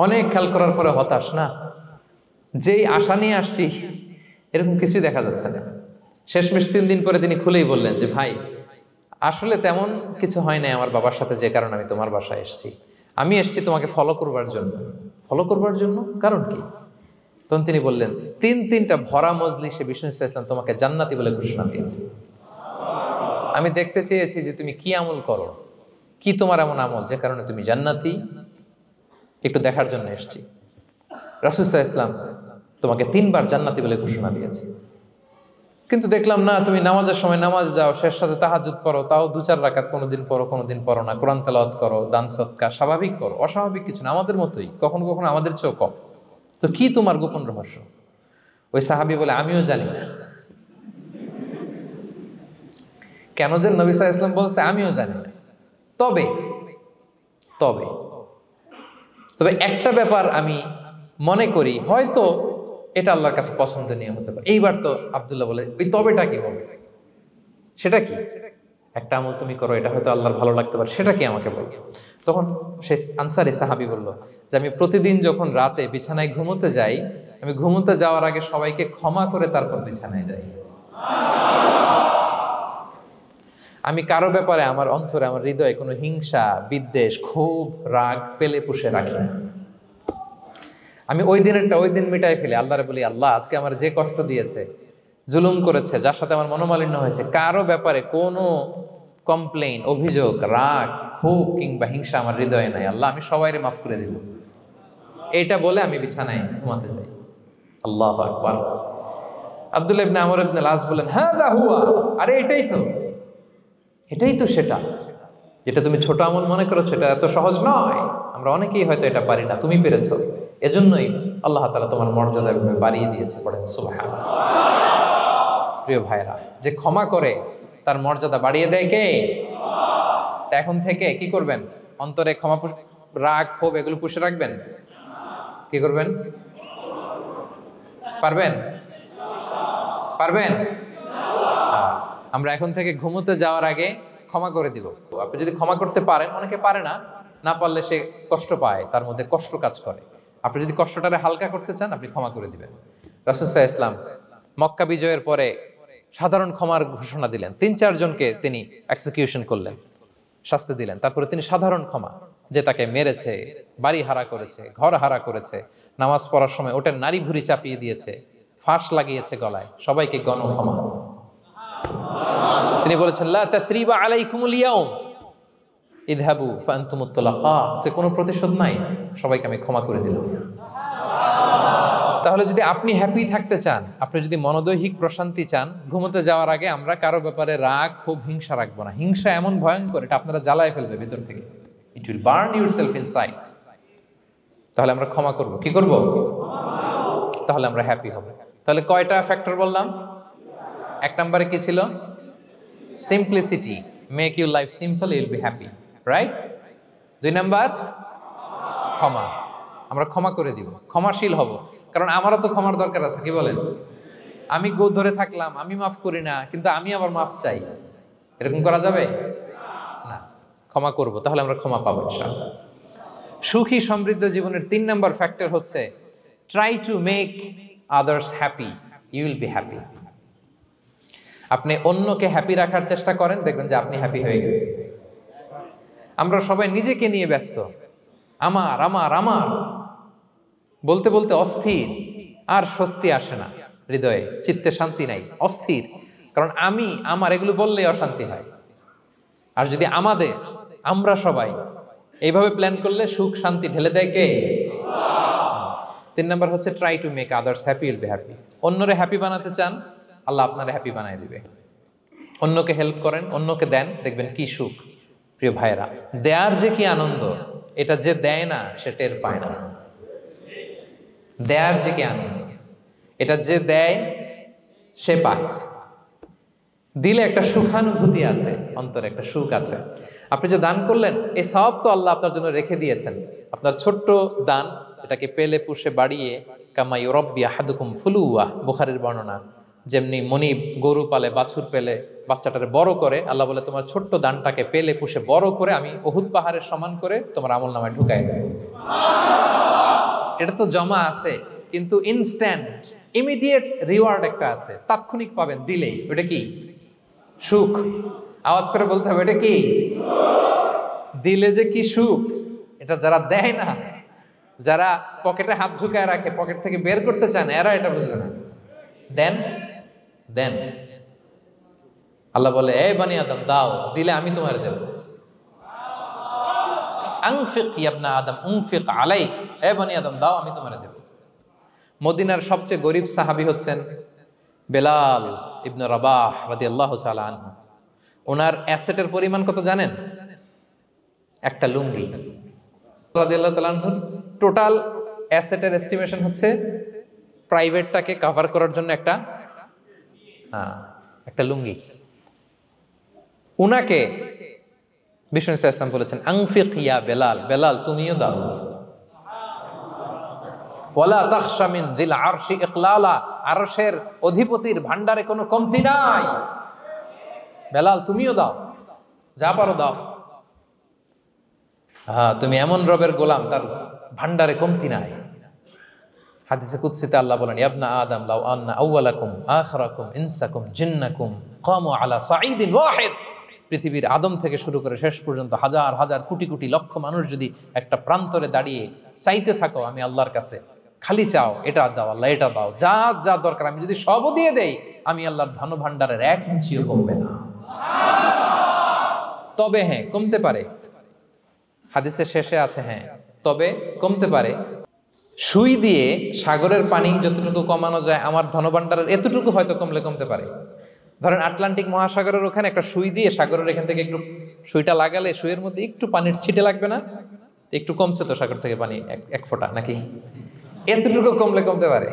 অনেক খেয়াল করার পরে হতাশ। না, যেই আশা নিয়ে আসছি এরকম কিছুই দেখা যাচ্ছে না। শেষমেশ 3 দিন পরে তিনি খুলেই বললেন যে, ভাই আসলে তেমন কিছু হয় নাই আমার বাবার সাথে, যে কারণে আমি তোমার বাসায় এসেছি। আমি এসেছি তোমাকে ফলো করবার জন্য। ফলো করবার জন্য? কারণ কি? তখন তিনি বললেন, 3টা ভরা মজলিসে বিষ্ণু ইসলাম তোমাকে জান্নাতি বলে ঘোষণা দিয়েছে। আমি দেখতে চেয়েছি যে তুমি কি আমল করো, কি তোমার এমন আমল যে কারণে তুমি জান্নাতি, একটু দেখার জন্য এসেছি। রাসূল সাল্লাল্লাহু আলাইহি ওয়াসাল্লাম তোমাকে 3বার জান্নাতি বলে ঘোষণা দিয়েছে, কিন্তু দেখলাম না, তুমি নামাজের সময় নামাজ যাও, শেষ সাথে তাহাজ্জুদ পড়ো, তাও 2-4 রাকাত, কোনোদিন পড়ো কোনোদিন পড়ো না, কোরআন তেলাওয়াত করো, দান সদকা, স্বাভাবিক করো, অস্বাভাবিক কিছু না, আমাদের মতোই, কখনো কখনো আমাদের চেয়েও কম। তো কি তোমার গোপন রহস্য? ওই সাহাবী বলে, আমিও জানি না। কেন যে নবী সাল্লাল্লাহু আলাইহি ওয়াসাল্লাম বলছে আমিও জানি না। তবে তবে তবে একটা ব্যাপার আমি মনে করি, হয়তো এটা আল্লাহর কাছে পছন্দনীয় হতে পারে। এইবার তো আব্দুল্লাহ বলে, ওই তবেটা কি বলবে? সেটা কি? একটা আমল তুমি করো, এটা হয়তো আল্লাহর ভালো লাগতে পারে, সেটা কি আমাকে বলো। তখন সে আনসারী সাহাবী বলল যে আমি প্রতিদিন যখন রাতে বিছানায় ঘুমোতে যাই, আমি ঘুমোতে যাওয়ার আগে সবাইকে ক্ষমা করে তারপর বিছানায় যাই। আমি কারো ব্যাপারে আমার অন্তরে, আমার হৃদয়ে কোনো হিংসা, বিদ্বেষ, ক্ষোভ, রাগ পেলে পুষে রাখি না। আমি ওই দিনেরটা ওই দিন মিটাই ফেলি। আল্লাহরে বলি, আল্লাহ আজকে আমার যে কষ্ট দিয়েছে, জুলুম করেছে, যার সাথে আমার মনোমালিন্য হয়েছে, কারো ব্যাপারে কোনো কমপ্লেইন, অভিযোগ, রাগ, ক্ষোভ কিংবা হিংসা আমার হৃদয়ে নাই। আল্লাহ আমি সবাইরে মাফ করে দিল। এইটা বলে আমি বিছানায় ঘুমাতে যাই। আল্লাহু আকবার। আব্দুল্লাহ ইবনে আমর ইবনে আল-আস বলেন, হাদা হুয়া, আরে এটাই তো সেটা যেটা তুমি ছোট আমল মনে করো, সেটা এত সহজ নয়। আমরা অনেকেই হয়তো এটা পারি না, তুমি পেরেছো। এজন্যই আল্লাহ তাআলা তোমার মর্যাদা এভাবে বাড়িয়ে দিয়েছে। পড়েন সুবহানাল্লাহ। প্রিয় ভাইরা, যে ক্ষমা করে তার মর্যাদা বাড়িয়ে দেয় কে? তা এখন থেকে কি করবেন? অন্তরে ক্ষমা, রাগ, ক্ষোভ এগুলো পুষে রাখবেন। কি করবেন? পারবেন? পারবেন? আমরা এখন থেকে ঘুমোতে যাওয়ার আগে ক্ষমা করে দিব। আপনি যদি ক্ষমা করতে পারেন, অনেকে পারে না, না পারলে সে কষ্ট পায়, তার মধ্যে কষ্ট কাজ করে। আপনি যদি কষ্টটারে হালকা করতে চান, আপনি ক্ষমা করে দিবেন। রাসূল সাল্লাল্লাহু আলাইহি ওয়াসাল্লাম মক্কা বিজয়ের পরে সাধারণ ক্ষমার ঘোষণা দিলেন। ৩-৪ জনকে তিনি এক্সিকিউশন করলেন, শাস্তি দিলেন। তারপরে তিনি সাধারণ ক্ষমা, যে তাকে মেরেছে, বাড়ি হারা করেছে, ঘর হারা করেছে, নামাজ পড়ার সময় ওটার নারী ভুঁড়ি চাপিয়ে দিয়েছে, ফাঁস লাগিয়েছে গলায়, সবাইকে গণক্ষমা। তিনি বলেছেন, লা তাসরিবা আলাইকুমুল ইয়াউম ইযহাবু ফাআনতুমুত তুলাকা, সে কোনো প্রতিশোধ নাই, সবাইকে আমি ক্ষমা করে দিলাম। তাহলে যদি আপনি হ্যাপি থাকতে চান, আপনি যদি মনোদৈহিক প্রশান্তি চান, ঘুমোতে যাওয়ার আগে আমরা কারো ব্যাপারে রাগ, ক্ষোভ, হিংসা রাখবো না। হিংসা এমন ভয়ঙ্কর, এটা আপনারা জ্বালায় ফেলবে ভিতর থেকে। It will burn yourself inside. তাহলে আমরা ক্ষমা করব। কি করব? তাহলে আমরা হ্যাপি হব। তাহলে কয়টা ফ্যাক্টর বললাম? 1 নম্বরে কি ছিল? Simplicity, make your life simple, you will be happy, right? 2 number ক্ষমা, আমরা ক্ষমা করে দিব, ক্ষমাশীল হব। কারণ আমারও তো ক্ষমার দরকার আছে, কি বলেন? আমি গো ধরে থাকলাম, আমি মাফ করি না, কিন্তু আমি আবার মাফ চাই, এরকম করা যাবে না। ক্ষমা করব, তাহলে আমরা ক্ষমা পাবো ইনশাআল্লাহ। সুখী সমৃদ্ধ জীবনের 3 নাম্বার ফ্যাক্টর হচ্ছে try to make others happy, you will be happy. আপনি অন্যকে হ্যাপি রাখার চেষ্টা করেন, দেখবেন যে আপনি হ্যাপি হয়ে গেছেন। আমরা সবাই নিজেকে নিয়ে ব্যস্ত, আমার আমার আমার বলতে বলতে অস্থির, আর স্বস্তি আসে না হৃদয়ে, চিত্তে শান্তি নাই, অস্থির। কারণ আমি আমার এগুলো বললেই অশান্তি হয়। আর যদি আমাদের, আমরা সবাই এইভাবে প্ল্যান করলে সুখ শান্তি ঢেলে দেয় কে? 3 নাম্বার হচ্ছে try to make others happy, will be happy. অন্যরে হ্যাপি বানাতে চান, আল্লাহ আপনারে হ্যাপি বানায় দিবে। অন্যকে হেল্প করেন, অন্যকে দেন, দেখবেন কি সুখ। প্রিয় ভাইয়েরা, দেয়ার যে কি আনন্দ, এটা যে দেয় না সে টের পায় না। দেয়ার যে কি আনন্দ, এটা যে দেয় সে পায়। দিলে একটা সুখানুভূতি আছে, অন্তরে একটা সুখ আছে। আপনি যে দান করলেন, এই সওয়াব তো আল্লাহ আপনার জন্য রেখে দিয়েছেন। আপনার ছোট্ট দান, এটাকে পেলে পুষে বাড়িয়ে, কামা ইউরাব্বি আহাদুকুম ফুলুয়া, বুখারীর বর্ণনা, যেমনি মনিব গরু পালে, বাছুর পেলে বাচ্চাটারে বড় করে, আল্লাহ বলে তোমার ছোট্ট দানটাকে পেলে পুষে বড় করে আমি উহুদ পাহাড়ের সমান করে তোমার আমলনামায় ঢুকাই দেব। এটা তো জমা আছে, কিন্তু ইনস্ট্যান্ট ইমিডিয়েট রিওয়ার্ড একটা আছে, তাৎক্ষণিক পাবেন দিলেই। ওটা কি? সুখ। আওয়াজ করে বলতে হবে, এটা কি? দিলে যে কি সুখ, এটা যারা দেয় না, যারা পকেটে হাত ঢুকায় রাখে, পকেট থেকে বের করতে চান, এরা এটা বুঝবে না। দেন দেন, আল্লাহ বলে, এ বানি আদম দাও, দিলে আমি তোমার দেব। আনফিক ইয়া আদম উনফিক আলাইক, এ বানি আদম দাও, আমি তোমার দেব। মদিনার সবচেয়ে গরিব সাহাবী হচ্ছেন বেলাল ইবনে রাবাহ রাদিয়াল্লাহু তাআলা আনহু। ওনার অ্যাসেটের পরিমাণ কত জানেন? একটা লুঙ্গি। রাদিয়াল্লাহু তাআলা আনহু টোটাল অ্যাসেটের এস্টিমেশন হচ্ছে প্রাইভেটটাকে কভার করার জন্য একটা লুঙ্গি। উনাকে বিষ্ণু ইসলাম বলেছেন আনফিক ইয়া বেলাল, বেলাল তুমিও দাও। ওয়ালা তাখশা মিন যিল আরশি ইকলালা, আরশের অধিপতির ভান্ডারে কোনো কমতি নাই, বেলাল তুমিও দাও, যা পারো দাও। হ্যাঁ, তুমি এমন রবের গোলাম তার ভান্ডারে কমতি নাই। হাদিসে কুদসিতে আল্লাহ বলেন, ইবনা আদম লাউ আন্না আউওয়ালাকুম আখিরাকুম ইনসাকুম জিন্নাকুম কামু আলা সাঈদিন ওয়াহিদ, পৃথিবীর আদম থেকে শুরু করে শেষ পর্যন্ত হাজার হাজার কোটি কোটি লক্ষ মানুষ যদি একটা প্রান্তরে দাঁড়িয়ে চাইতে থাকো আমি আল্লাহর কাছে, খালি চাও এটা দাও আল্লাহ, এটা দাও, যা যা দরকার আমি যদি সবও দিয়ে দেই, আমি আল্লাহর ধন ভান্ডারের 1 ইঞ্চিও কমবে না। তবে হ্যাঁ, কমতে পারে, হাদিসের শেষে আছে হ্যাঁ তবে কমতে পারে। সুই দিয়ে সাগরের পানি যতটুকু কমানো যায় আমার ধনভাণ্ডারের এতটুকু হয়তো কমতে পারে। ধরেন আটলান্টিক মহাসাগরের ওখানে একটা সুই দিয়ে সাগরের এখান থেকে একটু সুইটা লাগালে সুইয়ের মধ্যে একটু পানির ছিটে লাগবে না? একটু কমছে তো সাগর থেকে পানি, এক ফোঁটা নাকি, এতটুকু কমতে পারে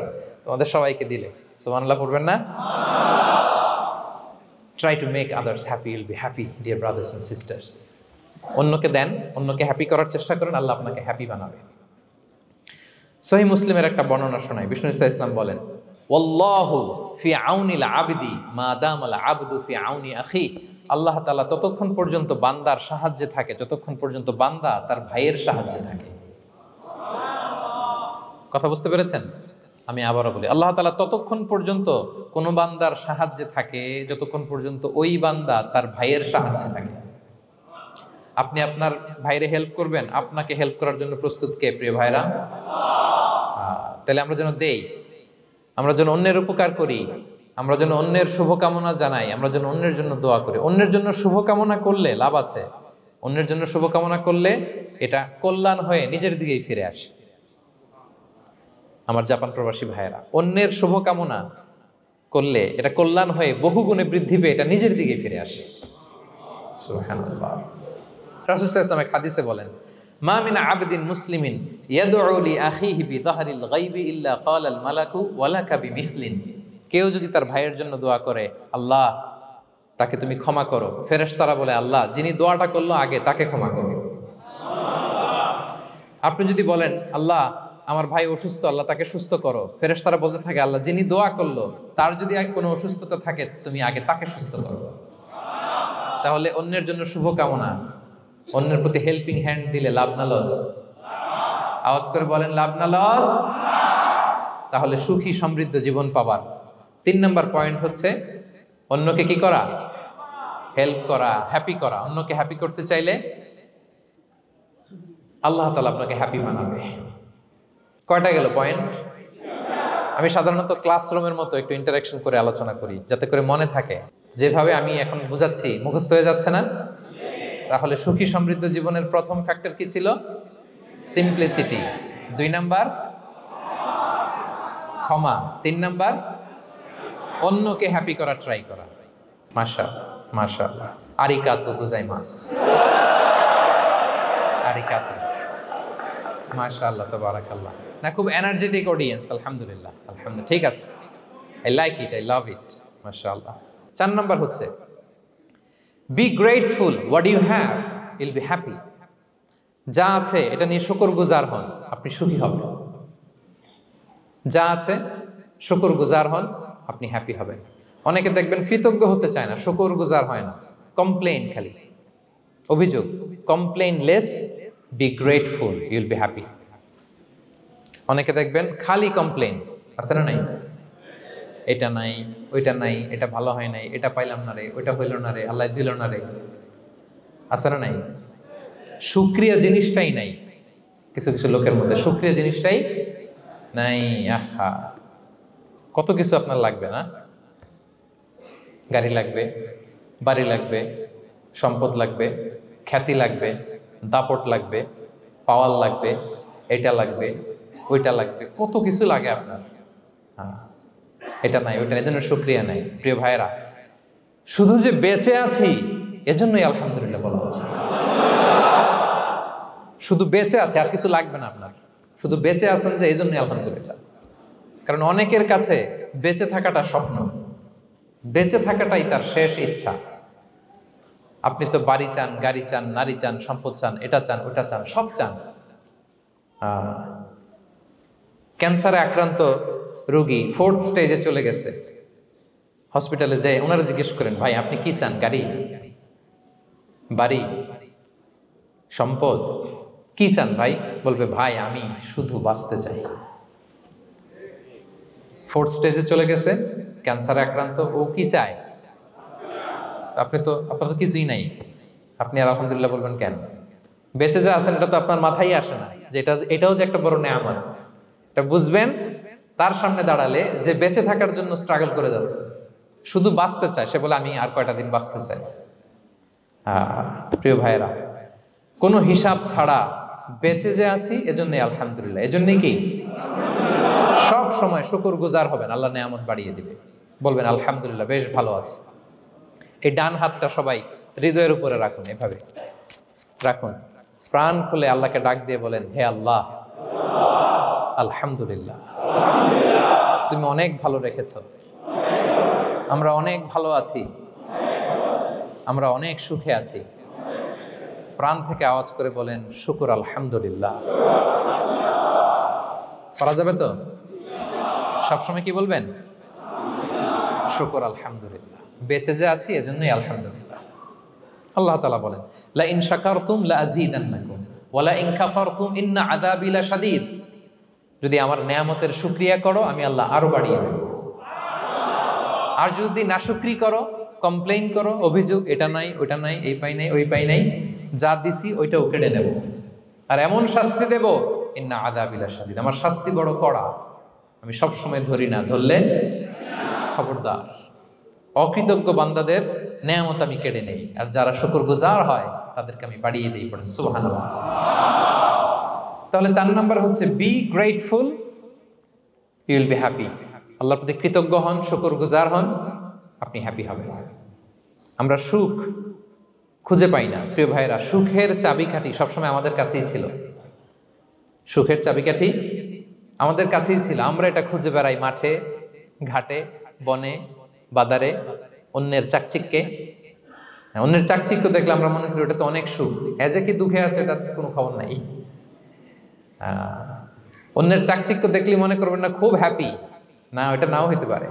তোমাদের সবাইকে দিলে। সুবহানাল্লাহ পড়বেন না? Try to make others happy, will be happy dear brothers and sisters. অন্যকে দেন, অন্যকে হ্যাপি করার চেষ্টা করেন, আল্লাহ আপনাকে হ্যাপি বানাবে। সহিহ মুসলিমের একটা বর্ণনা শোনাই, বিষ্ণু ইসলাম বলেন, ওয়াল্লাহু ফি আউনিল আবদি মা দামাল আবদু ফি আউনি আখি, আল্লাহ তাআলা ততক্ষণ পর্যন্ত বান্দার সাহায্যে থাকে যতক্ষণ পর্যন্ত বান্দা তার ভাইয়ের সাহায্যে থাকে। কথা বুঝতে পেরেছেন? আমি আবারও বলি, আল্লাহ তাআলা ততক্ষণ পর্যন্ত কোন বান্দার সাহায্যে থাকে যতক্ষণ পর্যন্ত ওই বান্দা তার ভাইয়ের সাহায্যে থাকে। আপনি আপনার ভাইরে হেল্প করবেন, আপনাকে হেল্প করার জন্য প্রস্তুত কে প্রিয় ভাইরা? তাহলে আমরা যেন দেই, আমরা যেন অন্যের উপকার করি, আমরা যেন অন্যের শুভকামনা জানাই, আমরা যেন অন্যের জন্য দোয়া করি। অন্যের জন্য শুভকামনা করলে লাভ আছে, অন্যের জন্য শুভকামনা করলে এটা কল্যাণ হয়ে নিজের দিকেই ফিরে আসে। আমার জাপান প্রবাসী ভাইয়েরা, অন্যের শুভকামনা করলে এটা কল্যাণ হয়ে বহুগুণে বৃদ্ধি পেয়ে এটা নিজের দিকে ফিরে আসে। সুবহানাল্লাহ। রাসূল সাল্লাল্লাহু আলাইহি ওয়াসাল্লাম হাদিসে বলেন, মা মিন আবদিন মুসলিমিন ইয়াদউ লি আখিহি বিযাহরিল গায়বি ইল্লা ক্বালাল মালাকু ওয়ালাকা বিমিসলিন, কেউ যদি তার ভাইয়ের জন্য দোয়া করে আল্লাহ তাকে তুমি ক্ষমা করো, ফেরেশতারা বলে আল্লাহ যিনি দোয়াটা করলো আগে তাকে ক্ষমা করো। আপনি যদি বলেন আল্লাহ আমার ভাই অসুস্থ, আল্লাহ তাকে সুস্থ করো, ফেরেশতারা বলতে থাকে আল্লাহ যিনি দোয়া করলো তার যদি কোনো অসুস্থতা থাকে তুমি আগে তাকে সুস্থ করো। তাহলে অন্যের জন্য শুভকামনা, অন্যের প্রতি হেল্পিং হ্যান্ড দিলে লাভ না লস? আওয়াজ করে বলেন লাভ না লস? তাহলে সুখী সমৃদ্ধ জীবন পাবার 3 নম্বর পয়েন্ট হচ্ছে অন্যকে কি করা? হেল্প করা, হ্যাপি করা। অন্যকে হ্যাপি করতে চাইলে আল্লাহ তাআলা আপনাকে হ্যাপি বানাবে। কয়টা গেল পয়েন্ট? আমি সাধারণত ক্লাসরুমের মতো একটু ইন্টারাকশন করে আলোচনা করি যাতে করে মনে থাকে। যেভাবে আমি এখন বুঝাচ্ছি মুখস্থ হয়ে যাচ্ছে না? তাহলে সুখী সমৃদ্ধ জীবনের প্রথম ফ্যাক্টর কি ছিল? সিম্পলিসিটি। 2 নাম্বার ক্ষমা। 3 নাম্বার অন্যকে হ্যাপি করা ট্রাই করা। মাশাআল্লাহ। আরিগাতো গোজাইমাস। আরিগাতো। মাশাআল্লাহ তাবারাকাল্লাহ। না, খুব এনার্জেটিক অডিয়েন্স। আলহামদুলিল্লাহ। ঠিক আছে। I like it, I love it. মাশাআল্লাহ। 4 নাম্বার হচ্ছে be grateful what you have, you'll be happy. যা আছে এটা নিয়ে শুকরগুজার হন, আপনি সুখী হবেন। যা আছে শুকরগুজার হন, আপনি হ্যাপি হবেন। অনেকে দেখবেন কৃতজ্ঞ হতে চায় না, শুকরগুজার হয় না, কমপ্লেইন, খালি অভিযোগ। Complain less, be grateful, Yule be happy. অনেকে দেখবেন খালি কমপ্লেইন, আছে না নাই? এটা নাই, ওইটা নাই, এটা ভালো হয় নাই, এটা পাইলাম না রে, ওইটা হইল না রে, আল্লাহ দিল না রে, আছে না নাই? শুকরিয়া জিনিসটাই নাই কিছু কিছু লোকের মধ্যে, শুকরিয়া জিনিসটাই নাই। আহা, কত কিছু আপনার লাগবে না? গাড়ি লাগবে, বাড়ি লাগবে, সম্পদ লাগবে, খ্যাতি লাগবে, দাপট লাগবে, পাওয়ার লাগবে, এটা লাগবে, ওইটা লাগবে, কত কিছু লাগে আপনার। হ্যাঁ, এটা নাই, ওইটা নাই, এজন্য শুকরিয়া নাই। প্রিয় ভাইরা, শুধু যে বেঁচে আছি এজন্যই আলহামদুলিল্লাহ বলা হচ্ছে। শুধু বেঁচে আছে, আর কিছু লাগবে না আপনার, শুধু বেঁচে আছেন যে এই জন্যই আলহামদুলিল্লাহ। কারণ অনেকের কাছে বেঁচে থাকাটা স্বপ্ন, বেঁচে থাকাটাই তার শেষ ইচ্ছা। আপনি তো বাড়ি চান, গাড়ি চান, নারী চান, সম্পদ চান, এটা চান, ওটা চান, সব চান। ক্যান্সারে আক্রান্ত রোগী 4th স্টেজে চলে গেছে, হসপিটালে যায়, ওনারা জিজ্ঞেস করেন, ভাই আপনি কি চান? গাড়ি, বাড়ি, সম্পদ, কি চান ভাই? বলবে, ভাই আমি শুধু বাঁচতে চাই। 4th স্টেজে চলে গেছে, ক্যান্সারে আক্রান্ত, ও কি চায়? আপনার তো কিছুই নাই, আপনি আর আলহামদুলিল্লাহ বলবেন কেন? বেঁচে যে আছেন এটা তো আপনার মাথায় আসে না, যে এটাও যে একটা বড় নেয়ামত। এটা বুঝবেন তার সামনে দাঁড়ালে, যে বেঁচে থাকার জন্য স্ট্রাগল করে যাচ্ছে, শুধু বাঁচতে চায়, সে বলে আমি আর কয়টা দিন বাঁচতে চাই। প্রিয় ভাইয়েরা, কোনো হিসাব ছাড়া বেঁচে যে আছি এজন্যই আলহামদুলিল্লাহ। এজন্যই কি সব সময় শুকর গুজার হবেন, আল্লাহ নেয়ামত বাড়িয়ে দিবে, বলবেন আলহামদুলিল্লাহ বেশ ভালো আছে। এই ডান হাতটা সবাই হৃদয়ের উপরে রাখুন, এভাবে রাখুন, প্রাণ খুলে আল্লাহকে ডাক দিয়ে বলেন, হে আল্লাহ, আলহামদুলিল্লাহ, তুমি অনেক ভালো রেখেছ, আমরা অনেক ভালো আছি, আমরা অনেক সুখে আছি। প্রাণ থেকে আওয়াজ করে বলেন, শুকুর আলহামদুলিল্লাহ। করা যাবে তো? সবসময় কি বলবেন? শুকুর আলহামদুলিল্লাহ, বেঁচে যে আছি এজন্যই আলহামদুলিল্লাহ। আল্লাহ তাআলা বলেন, লা ইন শাকারতুম লা আযীদান্নাকুম ওয়া লা ইন কাফারতুম ইন্না আযাবি লাশাদীদ। যদি আমার নেয়ামতের শুকরিয়া করো আমি আল্লাহ আরো বাড়িয়ে দেব, আর যদি নাশুকরি করো, কমপ্লেইন করো, অভিযোগ এটা নাই ওটা নাই, এই পাই নাই ওই পাই নাই, যা দিছি ওইটাও কেড়ে নেব, আর এমন শাস্তি দেব, ইন্না আযাবি লাশাদীদ, আমার শাস্তি বড় কড়া, আমি সব সময় ধরি না, ধরলে খবরদার। অকৃতজ্ঞ বান্দাদের নেয়ামত আমি কেড়ে নেই, আর যারা শুকরগুজার হয় তাদেরকে আমি বাড়িয়ে দিই। পড়েন সুবহানাল্লাহ। তাহলে 4 নাম্বার হচ্ছে be grateful, you will be happy. আল্লাহর প্রতি কৃতজ্ঞ হন, শুকরগুজার হন, আপনি হ্যাপি হবেন। আমরা সুখ খুঁজে পাই না প্রিয় ভাইয়েরা, সুখের চাবিকাঠি সবসময় আমাদের কাছেই ছিল, সুখের চাবিকাঠি আমাদের কাছেই ছিল, আমরা এটা খুঁজে বেড়াই মাঠে ঘাটে, বনে বাদারে, অন্যের চাকচিক্যে। অন্যের চাকচিক্য দেখলে আমরা মনে করি ওটা তো অনেক সুখ, যে কি দুঃখে আছে এটার কোনো খবর নাই। অন্যের চাকচিক্য দেখলে মনে করবেন না খুব হ্যাপি, না ওটা নাও হইতে পারে।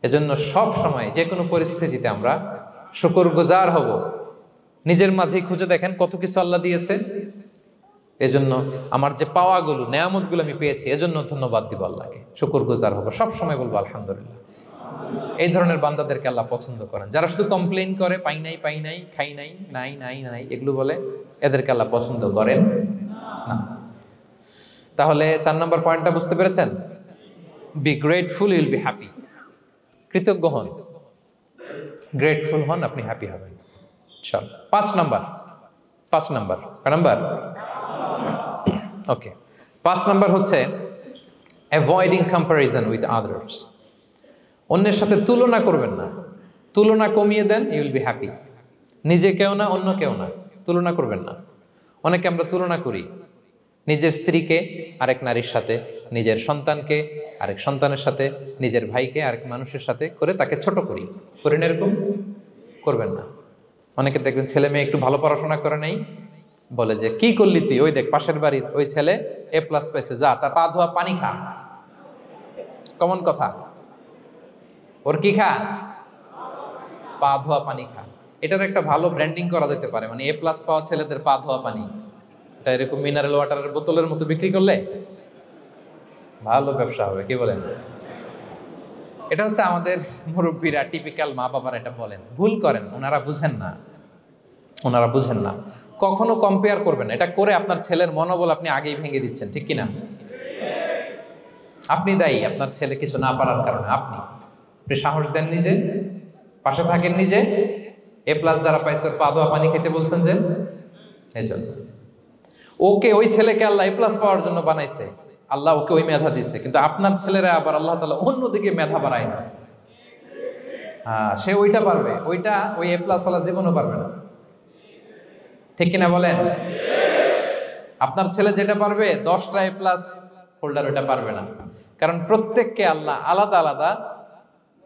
এজন্য সব সময় যে কোনো পরিস্থিতিতে আমরা শুকরগুজার হব। নিজের মাঝেই খুঁজে দেখেন কত কিছু আল্লাহ দিয়েছে, এজন্য আমার যে পাওয়াগুলো নেয়ামতগুলো আমি পেয়েছি এজন্য ধন্যবাদ দিব আল্লাহকে, শুকরগুজার হব, সব সময় বলবো আলহামদুলিল্লাহ। এই ধরনের বান্দাদেরকে আল্লাহ পছন্দ করেন। যারা শুধু কমপ্লেইন করে, পাই নাই পাই নাই, খাই নাই, নাই নাই নাই, এগুলো বলে, এদেরকে আল্লাহ পছন্দ করেন না। তাহলে 4 নম্বর পয়েন্টটা বুঝতে পেরেছেন? Be grateful, you will be happy. কৃতজ্ঞ হন, গ্রেটফুল হন, আপনি হ্যাপি হবেন। চল 5 নাম্বার ওকে, 5 নাম্বার হচ্ছে অ্যাভয়েডিং কম্প্যারিজন উইথ আদার্স। অন্যের সাথে তুলনা করবেন না, তুলনা কমিয়ে দেন, ইউ উইল বি হ্যাপি। নিজে কেউ না, অন্য কেউ না, তুলনা করবেন না। অনেকে আমরা তুলনা করি, নিজের স্ত্রীকে আরেক নারীর সাথে, নিজের সন্তানকে আরেক সন্তানের সাথে, নিজের ভাইকে আরেক মানুষের সাথে করে তাকে ছোট করি, করেন? এরকম করবেন না। অনেকে দেখবেন ছেলে মেয়ে একটু ভালো পড়াশোনা করে নেই, বলে যে কি করলি তুই, ওই দেখ পাশের বাড়ির ওই ছেলে A+ পাইছে, যা তার পা ধোয়া পানি খা। কমন কথা, ওর কি খা? পা ধোয়া পানি খা। এটার একটা ভালো ব্র্যান্ডিং করা যেতে পারে, মানে A+ পাওয়া ছেলেদের পা ধোয়া পানি, এটা এরকম মিনারেল ওয়াটারের বোতলের মতো বিক্রি করলে ভালো ব্যবসা হবে, কি বলেন? এটা হচ্ছে আমাদের মুরব্বীরা, টিপিক্যাল মা বাবারা এটা বলেন, ভুল করেন, ওনারা বুঝেন না। কখনো কম্পেয়ার করবেন, এটা করে আপনার ছেলের মনোবল আপনি আগেই ভেঙে দিচ্ছেন, ঠিক কিনা? আপনি দায়ী আপনার ছেলে কিছু না পারার কারণে। আপনি সাহস দেন নিজে, পাশে থাকেন নিজে। A+ যারা পাইছে ওর পা ধোয়া পানি খেতে বলছেন যে, এই জন্য ওকে, ওই ছেলেকে আল্লাহ A+ পাওয়ার জন্য বানাইছে, আল্লাহ ওকে ওই মেধা দিচ্ছে, কিন্তু আপনার ছেলেরা আবার আল্লাহ তাআলা অন্যদিকে মেধা বাড়াই দিচ্ছে। সে ওইটা পারবে, ওইটা ওই A+ ওয়ালা জীবনও পারবে না, ঠিক কিনা বলেন? আপনার ছেলে যেটা পারবে 10টা A+ হোল্ডার ওইটা পারবে না, কারণ প্রত্যেককে আল্লাহ আলাদা আলাদা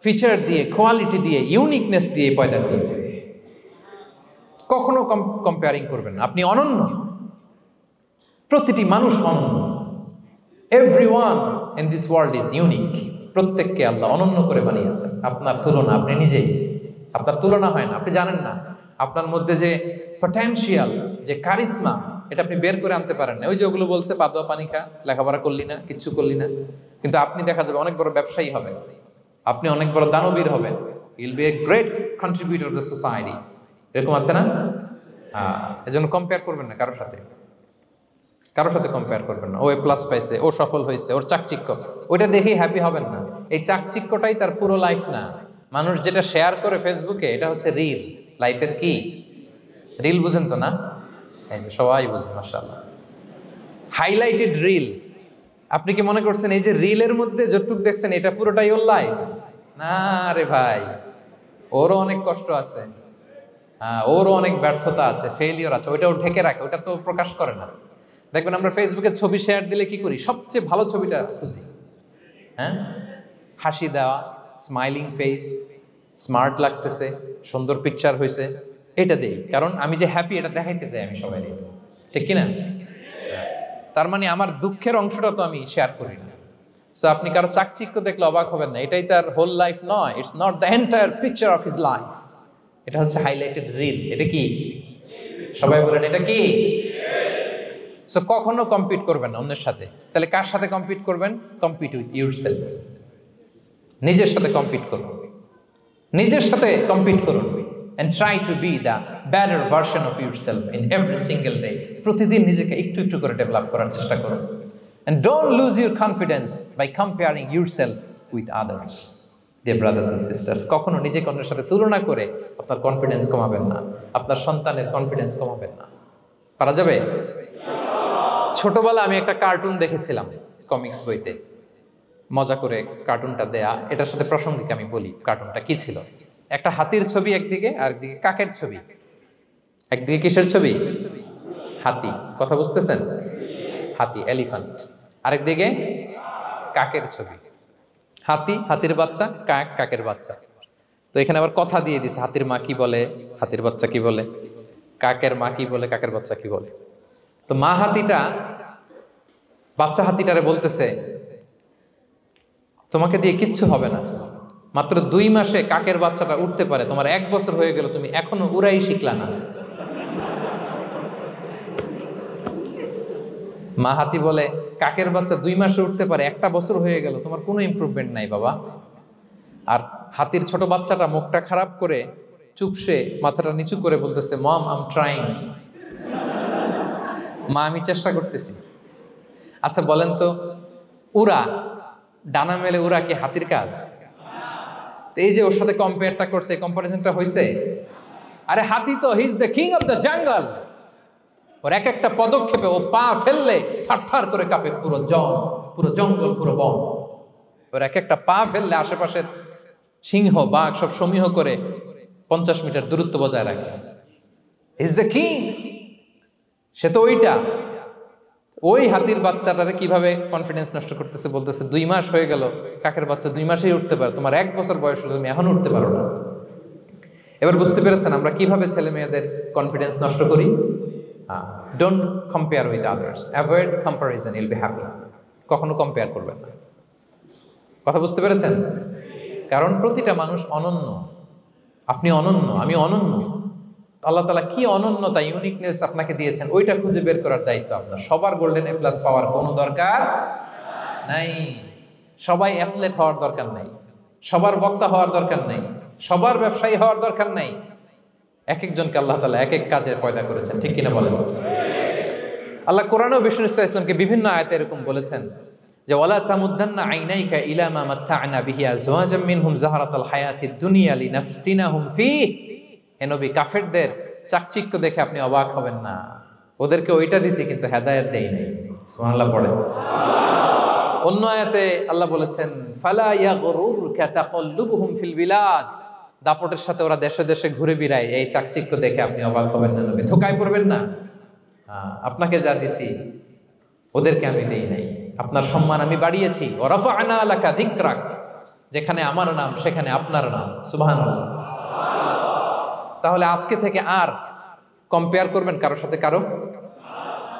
ফিচার দিয়ে, কোয়ালিটি দিয়ে, ইউনিকনেস দিয়ে পয়দা করেছে। কখনো কম্পেয়ারিং করবেন না। আপনি অনন্য, প্রতিটি মানুষ অনন্য। Everyone in this world is unique. প্রত্যেককে আল্লাহ অনন্য করে বানিয়েছেন। আপনার তুলনা আপনি নিজেই, আপনার তুলনা হয় না, আপনি জানেন না। আপনার মধ্যে যে পটেনশিয়াল, যে কারিজমা, এটা আপনি বের করে আনতে পারেন না। ওই যে ওগুলো বলছে পাদুয়া পানি খা, লেখাপড়া করলি না, কিচ্ছু করলি না, কিন্তু আপনি দেখা যাবে অনেক বড় ব্যবসায়ী হবেন, আপনি অনেক বড় দানবীর হবেন। You'll B a great contributor two society. এরকম আছে না? এজন্য কম্পেয়ার করবেন না কারোর সাথে, কারোর সাথে কম্পেয়ার করবেন না। ও এ প্লাস পাইছে, ও সফল হয়েছে, ওর চাকচিক্য, ওইটা দেখেই হ্যাপি হবেন না। এই চাকচিক্যটাই তার পুরো লাইফ না। মানুষ যেটা শেয়ার করে ফেসবুকে, এটা হচ্ছে রিল। লাইফের কি রিল? বুঝেন তো না? এই যে সবাই বুঝেন, মাশাআল্লাহ। Highlighted reel. আপনি কি মনে করছেন এই যে রিলের মধ্যে যতটুকু দেখছেন এটা পুরোটাই ওর লাইফ? না রে ভাই, ওরও অনেক কষ্ট আছে, ওরও অনেক ব্যর্থতা আছে, ফেইলিওর আছে, ওইটা ও ঢেকে রাখে, ওটা তো প্রকাশ করে না। দেখবেন আমরা ফেসবুকে ছবি শেয়ার দিলে কি করি? সবচেয়ে ভালো ছবিটা খুঁজি, হ্যাঁ, হাসি দেওয়া, স্মাইলিং ফেস, স্মার্ট লাগতেছে, সুন্দর পিকচার হয়েছে, এটা দেই। কারণ আমি যে হ্যাপি এটা দেখাইতে চাই আমি সবাই, ঠিক কিনা? তার মানে আমার দুঃখের অংশটা তো আমি শেয়ার করি না। সো আপনি কারো চাকচিক্য দেখলে অবাক হবেন না, এটাই তার হোল লাইফ নয়। It's not the entire picture of his life. এটা হচ্ছে হাইলাইটেড রিল। এটা কি? সবাই বলেন এটা কি? সো কখনো কম্পিট করবেন না অন্যের সাথে। তাহলে কার সাথে কম্পিট করবেন? Compete with yourself. নিজের সাথে কম্পিট করুন, নিজের সাথে কম্পিট করুন। and try to be the better version of yourself in every single day. প্রতিদিন নিজেকে একটু একটু করে ডেভেলপ করার চেষ্টা করুন। and don't lose your confidence by comparing yourself with others. Dear brothers and sisters, কখনো নিজেকে অন্যের সাথে তুলনা করে আপনার কনফিডেন্স কমাবেন না, আপনার সন্তানের কনফিডেন্স কমাবেন না। পারা যাবে? ছোটবেলা আমি একটা কার্টুন দেখেছিলাম কমিক্স বইতে, মজা করে কার্টুনটা দেয়া। এটার সাথে প্রাসঙ্গিক আমি বলি কার্টুনটা কি ছিল। একটা হাতির ছবি একদিকে, আর একদিকে কাকের ছবি। একদিকে কিসের ছবি? হাতি। কথা বুঝতেছেন? হাতি, এলিফ্যান্ট। আরেকদিকে কাকের ছবি। হাতি, হাতির বাচ্চা, কাক, কাকের বাচ্চা। তো এখানে আবার কথা দিয়ে দিছে, হাতির মা কি বলে, হাতির বাচ্চা কি বলে, কাকের মা কি বলে, কাকের বাচ্চা কি বলে। তো মা হাতিটা বাচ্চা হাতিটারে বলতেছে, তোমাকে দিয়ে কিচ্ছু হবে না, মাত্র 2 মাসে কাকের বাচ্চাটা উঠতে পারে, তোমার 1 বছর হয়ে গেল, তুমি এখনো উড়াই শিখলা না। মা হাতি বলে, কাকের বাচ্চা 2 মাসে উঠতে পারে, 1 বছর হয়ে গেল, তোমার কোনো ইমপ্রুভমেন্ট নাই বাবা। আর হাতির ছোট বাচ্চাটা মুখটা খারাপ করে চুপসে মাথাটা নিচু করে বলতেছে, মম আই এম ট্রাইং। মা আমি চেষ্টা করতেছি। আচ্ছা বলেন তো, উড়া, ডানা মেলে উড়া কি হাতির কাজ? এই যে ওর সাথে কম্পেয়ারটা করছে, কম্পারিজনটা হয়েছে। আরে হাতি তো he is the king of the jungle. ওর এক একটা পদক্ষেপে ও পা ফেললে থারথার করে কাঁপে পুরো জঙ্গল, পুরো বন। ওর এক একটা পা ফেললে আশেপাশের সিংহ, বাঘ সব সমীহ করে 50 মিটার দূরত্ব বজায় রাখে। Is the king. সে তো ওইটা। ওই হাতির বাচ্চাটারে কিভাবে কনফিডেন্স নষ্ট করতেছে, বলতেছে 2 মাস হয়ে গেল, কাকের বাচ্চা 2 মাসেই উঠতে পারে, তোমার 1 বছর বয়স হলো, তুমি এখনো উঠতে পারো না। এবার বুঝতে পেরেছেন আমরা কিভাবে ছেলে মেয়েদের কনফিডেন্স নষ্ট করি? Don't compare with others, avoid comparison, Yule be happy. কখনো কম্পেয়ার করবেন না। কথা বুঝতে পেরেছেন? কারণ প্রতিটা মানুষ অনন্য। আপনি অনন্য, আমি অনন্য। আল্লাহ তাআলা কি অনন্যতা, ইউনিকনেস আপনাকে দিয়েছেন, ওইটা খুঁজে বের করার দায়িত্ব আপনার। সবার গোল্ডেন এ প্লাস পাওয়ার কোনো দরকার নাই, সবাই অ্যাথলেট হওয়ার দরকার নাই, সবার বক্তা হওয়ার দরকার নাই, সবার ব্যবসায়ী হওয়ার দরকার নাই। এক একজনকে আল্লাহ তাআলা এক এক কাজে পয়দা করেছেন, ঠিক কিনা বলেন? আল্লাহ কোরআনেও বিষ্ণু ইসলাম ইসলামকে বিভিন্ন আয়াতে এরকম বলেছেন যে ওয়ালা তামুদ্দান্না আইনাইকা ইলা মা মাত্তা'না বিহি আজওয়াজাম মিনহুম যাহরাতাল হায়াতিদ দুনিয়া লিনাফতিনাহুম ফীহ। হে নবী, কাফেরদের চাকচিক্য দেখে আপনি অবাক হবেন না, ওদেরকে ওইটা দিছি কিন্তু হেদায়েত দেই নাই। সুবহানাল্লাহ পড়ে। অন্য আয়াতে আল্লাহ বলেছেন ফালা ইয়াগরুরকা তাকাল্লুবুহুম ফিল বিলাদ। দাপটের সাথে ওরা দেশে দেশে ঘুরে বেড়ায়, এই চাকচিক্য দেখে আপনি অবাক হবেন না নবী, ধোঁকায় পড়বেন না। আপনাকে যা দিছি ওদেরকে আমি দেই নাই। আপনার সম্মান আমি বাড়িয়েছি। ওয়া রাফা'না লাকা যিকরাক, যেখানে আমার নাম সেখানে আপনার নাম। সুবহানাল্লাহ। তাহলে আজকে থেকে আর কম্পেয়ার করবেন কারোর সাথে কারো?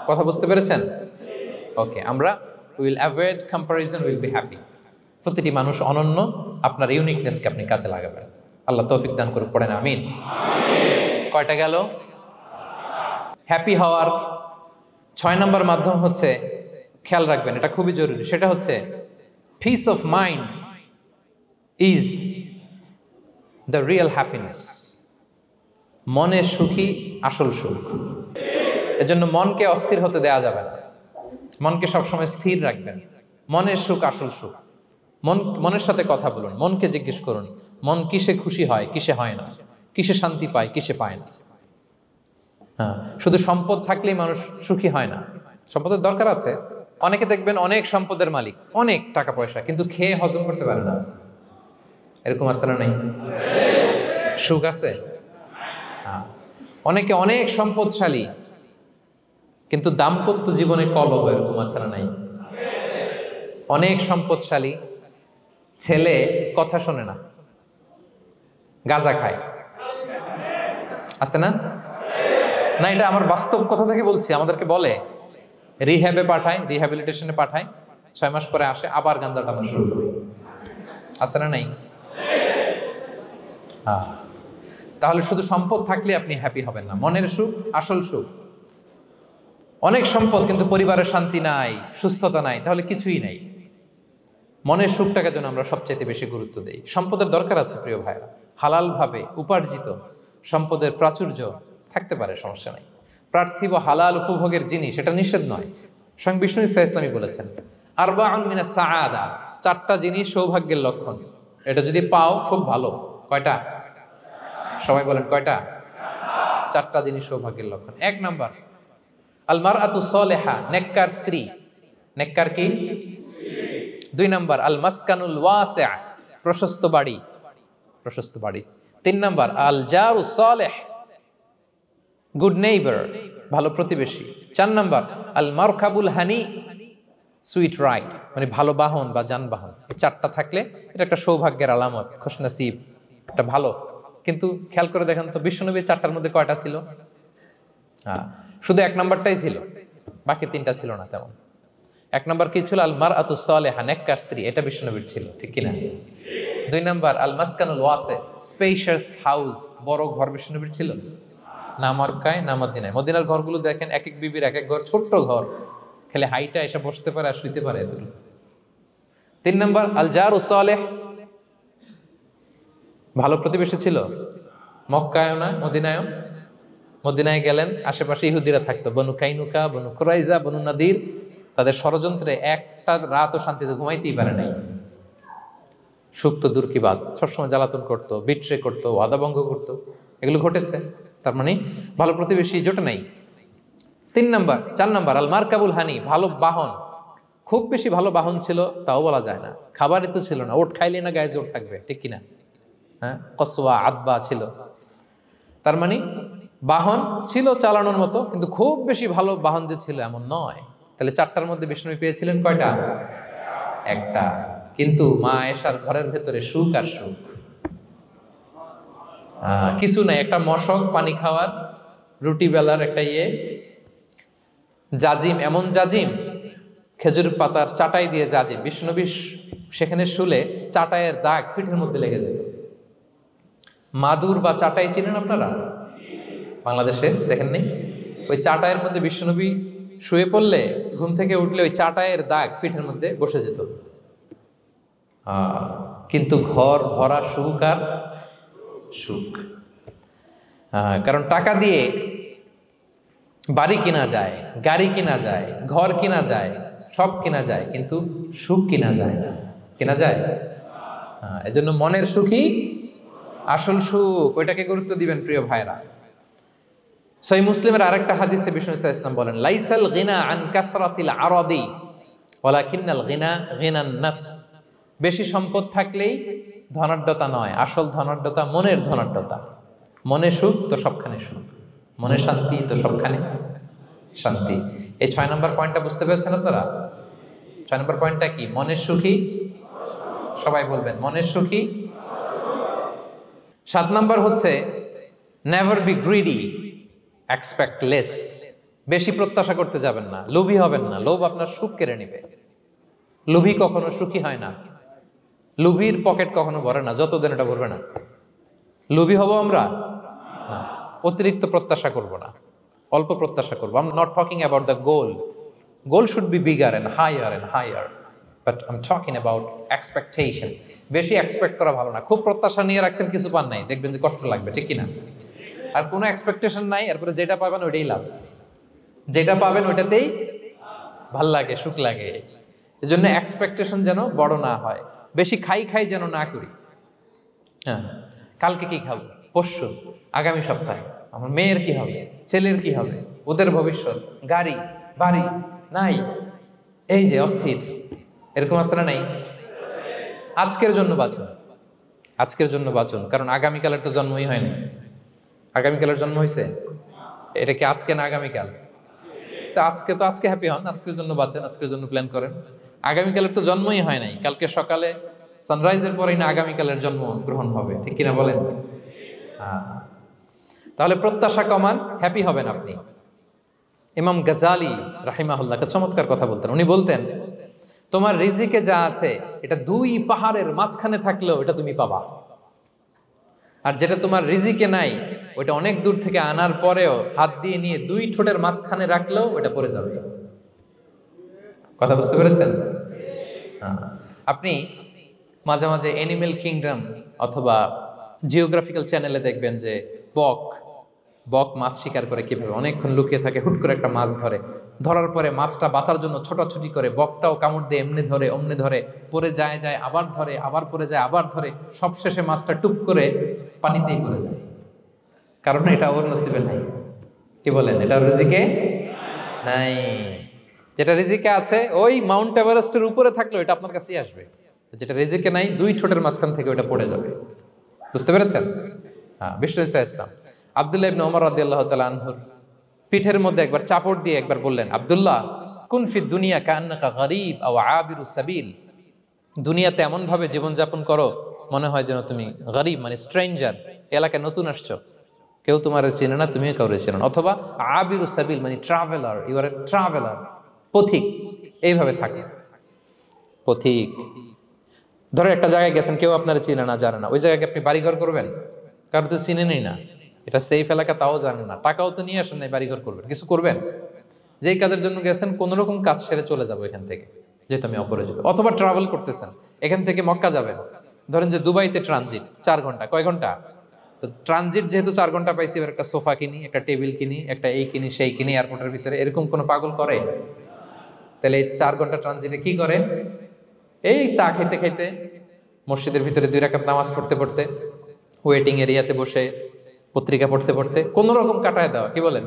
কথা বুঝতে পেরেছেন? ওকে, আমরা will avoid comparison, will be happy. প্রতিটি মানুষ অনন্য, আপনার ইউনিকনেসকে আপনি কাজে লাগাবেন। আল্লাহ তৌফিক দান করুন, পড়েন আমিন। কয়টা গেল? হ্যাপি হওয়ার 6 নম্বর মাধ্যম হচ্ছে, খেয়াল রাখবেন এটা খুবই জরুরি, সেটা হচ্ছে piece of mind is the real happiness. মনের সুখী আসল সুখ। এজন্য মনকে অস্থির হতে দেয়া যাবে না, মনকে সবসময় স্থির রাখবেন। মনের সুখ আসল সুখ। মনের সাথে কথা বলুন, মনকে জিজ্ঞেস করুন মন কিসে খুশি হয়, কিসে হয় না, কিসে শান্তি পায়, কিসে পায় না। হ্যাঁ, শুধু সম্পদ থাকলেই মানুষ সুখী হয় না, সম্পদের দরকার আছে। অনেকে দেখবেন অনেক সম্পদের মালিক, অনেক টাকা পয়সা, কিন্তু খেয়ে হজম করতে পারে না। এরকম আছে না নাই? সুখ আছে? হ্যাঁ। অনেকে অনেক সম্পদশালী, কিন্তু দাম্পত্য জীবনে কলহ, এরকম আছে না নাই? অনেক সম্পদশালী ছেলে কথা শোনে না, গাঁজা খায়, আছে না? না, এটা আমার বাস্তব কথা থেকে বলছি। আমাদেরকে বলে রিহ্যাবে পাঠায়, রিহ্যাবিলিটেশনে পাঠায়, 6 মাস পরে আসে আবার গাঁজা টানা শুরু করে। আছে না নাই? হ্যাঁ। তাহলে শুধু সম্পদ থাকলে আপনি হ্যাপি হবেন না। মনের সুখ আসল সুখ। অনেক সম্পদ কিন্তু পরিবারের শান্তি নাই, সুস্থতা নাই, তাহলে কিছুই নাই। মনের সুখটাকে যেন আমরা সবচাইতে বেশি গুরুত্ব দেই। সম্পদের দরকার আছে প্রিয় ভাইরা, হালাল ভাবে উপার্জিত সম্পদের প্রাচুর্য থাকতে পারে, সমস্যা নাই। পার্থিব হালাল উপভোগের জিনিস, এটা নিষেধ নয়। স্বয়ং বিষ্ণু ইসা ইসলামী বলেছেন আরবাউন মিনাস সাআদা, 4টা জিনিস সৌভাগ্যের লক্ষণ। এটা যদি পাও খুব ভালো। কয়টা? সবাই বলেন কয়টা? 4টা জিনিস সৌভাগ্যের লক্ষণ। 1 নাম্বার আল মারআতু সালেহা, নেককার স্ত্রী। নেককার কি? 2 নাম্বার আল মাসকানুল ওয়াসিআ, প্রশস্ত বাড়ি, প্রশস্ত বাড়ি। 3 নাম্বার আল জারু সালেহ, গুড নেইবার, ভালো প্রতিবেশী। 4 নাম্বার আল মারকাবুল হানি, সুইট রাইড, মানে ভালো বাহন বা যানবাহন। এই 4টা থাকলে এটা একটা সৌভাগ্যের আলামত, খুশনসিব, এটা ভালো। কিন্তু খেয়াল করে দেখেন তো বিশ্বনবীর 4টার মধ্যে কয়টা ছিল? হ্যাঁ, শুধু 1 নাম্বারটাই ছিল, বাকি 3টা ছিল না তেমন। 1 নাম্বার কি ছিল? আল মারআতু সালেহা, নেককার স্ত্রী, এটা বিশ্বনবীর ছিল, ঠিক কিনা? 2 নাম্বার আল মাসকানুল ওয়াসি, স্পেশাস হাউস, বড় ঘর, বিশ্বনবীর ছিল না মক্কায় না মদিনায়। মদিনার ঘরগুলো দেখেন এক এক বিবির এক এক ঘর, ছোট্ট ঘর, খেলে হাইটা এসে বসতে পারে আর শুইতে পারে এতটুকু। 3 নাম্বার আল জারু সালেহ, ভালো প্রতিবেশী ছিল। মক্কায়ও না মদিনায়ও। মদিনায় গেলেন, আশেপাশে ইহুদিরা থাকতো, বনু কাইনুকা, বনু কুরাইজা, বনু নাদির। তাদের ষড়যন্ত্রে একটা রাতও শান্তিতে ঘুমাইতেই পারে নাই। সুখ তো দূর কি বাদ, সবসময় জ্বালাতন করতো, বিট্রে করতো, ওয়াদাভঙ্গ করতো, এগুলো ঘটেছে। তার মানে ভালো প্রতিবেশী জোটে নাই। 4 নাম্বার আল মারকাবুল হানি, ভালো বাহন। খুব বেশি ভালো বাহন ছিল তাও বলা যায় না, খাবারই তো ছিল না, ওট খাইলে না গায়ে জোর থাকবে, ঠিক কিনা? হ্যাঁ, কসওয়া আদবা ছিল। তার মানে বাহন ছিল চালানোর মতো, কিন্তু খুব বেশি ভালো বাহন যে ছিল এমন নয়। তাহলে 4টার মধ্যে বিষ্ণু পেয়েছিলেন কয়টা? 1টা। কিন্তু মা আয়েশার ঘরের ভেতরে সুখ আর সুখ, কিছু নাই। একটা মশক, পানি খাওয়ার, রুটি বেলার একটা জাজিম, এমন জাজিম, খেজুর পাতার চাটাই দিয়ে জাজিম। বিষ্ণুনবী সেখানে শুলে চাটাইয়ের দাগ পিঠের মধ্যে লেগে যেত। মাদুর বা চাটাই চিনেন আপনারা? বাংলাদেশে দেখেন নেই? ওই চাটাইয়ের মধ্যে বিশ্বনবী শুয়ে পড়লে, ঘুম থেকে উঠলে ওই চাটাইয়ের দাগ পিঠের মধ্যে বসে যেত। কিন্তু ঘর ভরা সুখ আর সুখ। কারণ টাকা দিয়ে বাড়ি কিনা যায়, গাড়ি কিনা যায়, ঘর কিনা যায়, সব কিনা যায়, কিন্তু সুখ কিনা যায় না। কিনা যায়? এজন্য মনের সুখই আসল সুখ, ওইটাকে গুরুত্ব দিবেন প্রিয় ভাইরা। সহিহ মুসলিমের আরেকটা হাদিসে বিষ্ণু ইসলাম বলেন লাইসাল গিনা আন কাসরাতিল আরাদি ওয়ালাকিন্নাল গিনা গিনান নফস। বেশি সম্পদ থাকলেই ধনাঢ্যতা নয়, আসল ধনাঢ্যতা মনের ধনাঢ্যতা। মনে সুখ তো সবখানে সুখ, মনে শান্তি তো সবখানে শান্তি। এই 6 নম্বর পয়েন্টটা বুঝতে পেরেছেন আপনারা? 6 নম্বর পয়েন্টটা কি? মনের সুখী, সবাই বলবেন মনের সুখী। 7 নম্বর হচ্ছে never be greedy, expect less, বেশি প্রত্যাশা করতে যাবেন না, লোভী হবেন না, লোভ আপনার সুখ কেড়ে নেবে। লোভী কখনো সুখী হয় না, লোভীর পকেট কখনো ভরে না যতদিন এটা ভরবে না। লোভী হব আমরা না, অতিরিক্ত প্রত্যাশা করব না, অল্প প্রত্যাশা করবো। I am not talking about the goal, goal should be bigger and higher, but I am talking about expectation. বেশি এক্সপেক্ট করা ভালো না। খুব প্রত্যাশা নিয়ে রাখছেন, কিছু পান নাই, দেখবেন যে কষ্ট লাগবে, ঠিক কিনা? আর কোনো এক্সপেকটেশন নাই, এরপরে যেটা পাবেন ওইটাই লাভ, যেটা পাবেন ওইটাতেই ভাল লাগে, সুখ লাগে। এই জন্য এক্সপেকটেশন যেন বড় না হয়, বেশি খাই যেন না করি। হ্যাঁ, কালকে কি খাবো, পরশু, আগামী সপ্তাহে আমার মেয়ের কি হবে, ছেলের কি হবে, ওদের ভবিষ্যৎ, গাড়ি বাড়ি নাই, এই যে অস্থির, এরকম আছে না নাই? আজকের জন্য বাঁচুন, আজকের জন্য বাঁচুন, কারণ আগামীকালের তো জন্মই হয়নি। আগামীকালের জন্ম হয়েছে, এটা কি আজকে না আগামীকাল? তো আজকে হ্যাপি হন, আজকের জন্য বাঁচেন, আজকের জন্য প্ল্যান করেন। আগামীকালের তো জন্মই হয় নাই, কালকে সকালে সানরাইজের পরেই না আগামীকালের জন্ম গ্রহণ হবে, ঠিক কিনা বলেন? তাহলে প্রত্যাশা কমান, হ্যাপি হবেন আপনি। ইমাম গাজালি রাহিমাহুল্লাহ একটা চমৎকার কথা বলতেন। উনি বলতেন, তোমার রিজিকে যা আছে এটা 2 পাহাড়ের মাঝখানে থাকলেও এটা তুমি পাবা, আর যেটা তোমার রিজিকে নাই ওটা অনেক দূর থেকে আনার পরেও হাত দিয়ে নিয়ে 2 ঠোঁটের মাঝখানে রাখলেও ওটা পড়ে যাবে। কথা বুঝতে পেরেছেন? আপনি মাঝে মাঝে অ্যানিমেল কিংডম অথবা জিওগ্রাফিক্যাল চ্যানেলে দেখবেন যে বক মাছ শিকার করে কিভাবে অনেকক্ষণ লুকিয়ে থাকে, হুট করে একটা মাছ ধরে, ধরার পরে মাছটা বাঁচার জন্য ছোটাছুটি করে, বকটাও কামড় দিয়ে এমনি ধরে অমনি ধরে, পরে যায় আবার ধরে, আবার পরে যায় আবার ধরে, সবশেষে মাছটা টুপ করে পানিতেই পড়ে যায়, কারণ এটা ওর নসিবে নাই। কি বলেন? এটা রিজিকে নাই। যেটা রিজিকে আছে ওই মাউন্ট এভারেস্টের উপরে থাকলেও এটা আপনার কাছেই আসবে, যেটা রিজিকে নাই 2 ঠোঁটের মাঝখান থেকে ওটা পড়ে যাবে। বুঝতে পেরেছেন? হ্যাঁ, বিষ্ণু ইসলাম আব্দুল্লাহ ইবনে ওমর রাদিয়াল্লাহু তাআলা আনহুর পিঠের মধ্যে একবার চাপড় দিয়ে একবার বললেন, আব্দুল্লাহ কুন ফি দুনিয়া কান্নাকা গরীব আও আবিরু সাবিল, দুনিয়াতে এমন ভাবে জীবনযাপন করো মনে হয় যেন তুমি গরীব মানে স্ট্রেঞ্জার, এলাকায় নতুন আসছো, কেউ তোমার চেনে না, তুমিও কাউরে চেনো না, অথবা আবিরু সাবিল মানে traveller, you are a traveller, পথিক, এইভাবে থাকে। পথিক, ধরো একটা জায়গায় গেছেন, কেউ আপনারা চিনে না, জানে না, ওই জায়গায় আপনি বাড়িঘর করবেন? কারো তো চিনেনই না, এটা সেফ এলাকা তাও জানেন না, টাকাও তো নিয়ে আসেন নাই, বাড়িঘর করবেন, কিছু করবেন? যেই কাজের জন্য গেছেন কোন রকম কাজ সেরে চলে যাবো এখান থেকে, যেহেতু আমি অপরিচিত। অথবা ট্রাভেল করতেছেন, এখান থেকে মক্কা যাবেন, ধরেন যে দুবাইতে ট্রানজিট 4 ঘন্টা, কয় ঘন্টা? তো ট্রানজিট যেহেতু 4 ঘন্টা পাইছি, এবার একটা সোফা কিনি, একটা টেবিল কিনি, একটা এই কিনি সেই কিনি এয়ারপোর্টের ভিতরে, এরকম কোনো পাগল করে? তাহলে এই 4 ঘন্টা ট্রানজিটে কি করে? এই চা খাইতে খাইতে, মসজিদের ভিতরে 2 রাকাত নামাজ পড়তে পড়তে, ওয়েটিং এরিয়াতে বসে পত্রিকা পড়তে পড়তে কোনো রকম কাটায় দেওয়া, কি বলেন?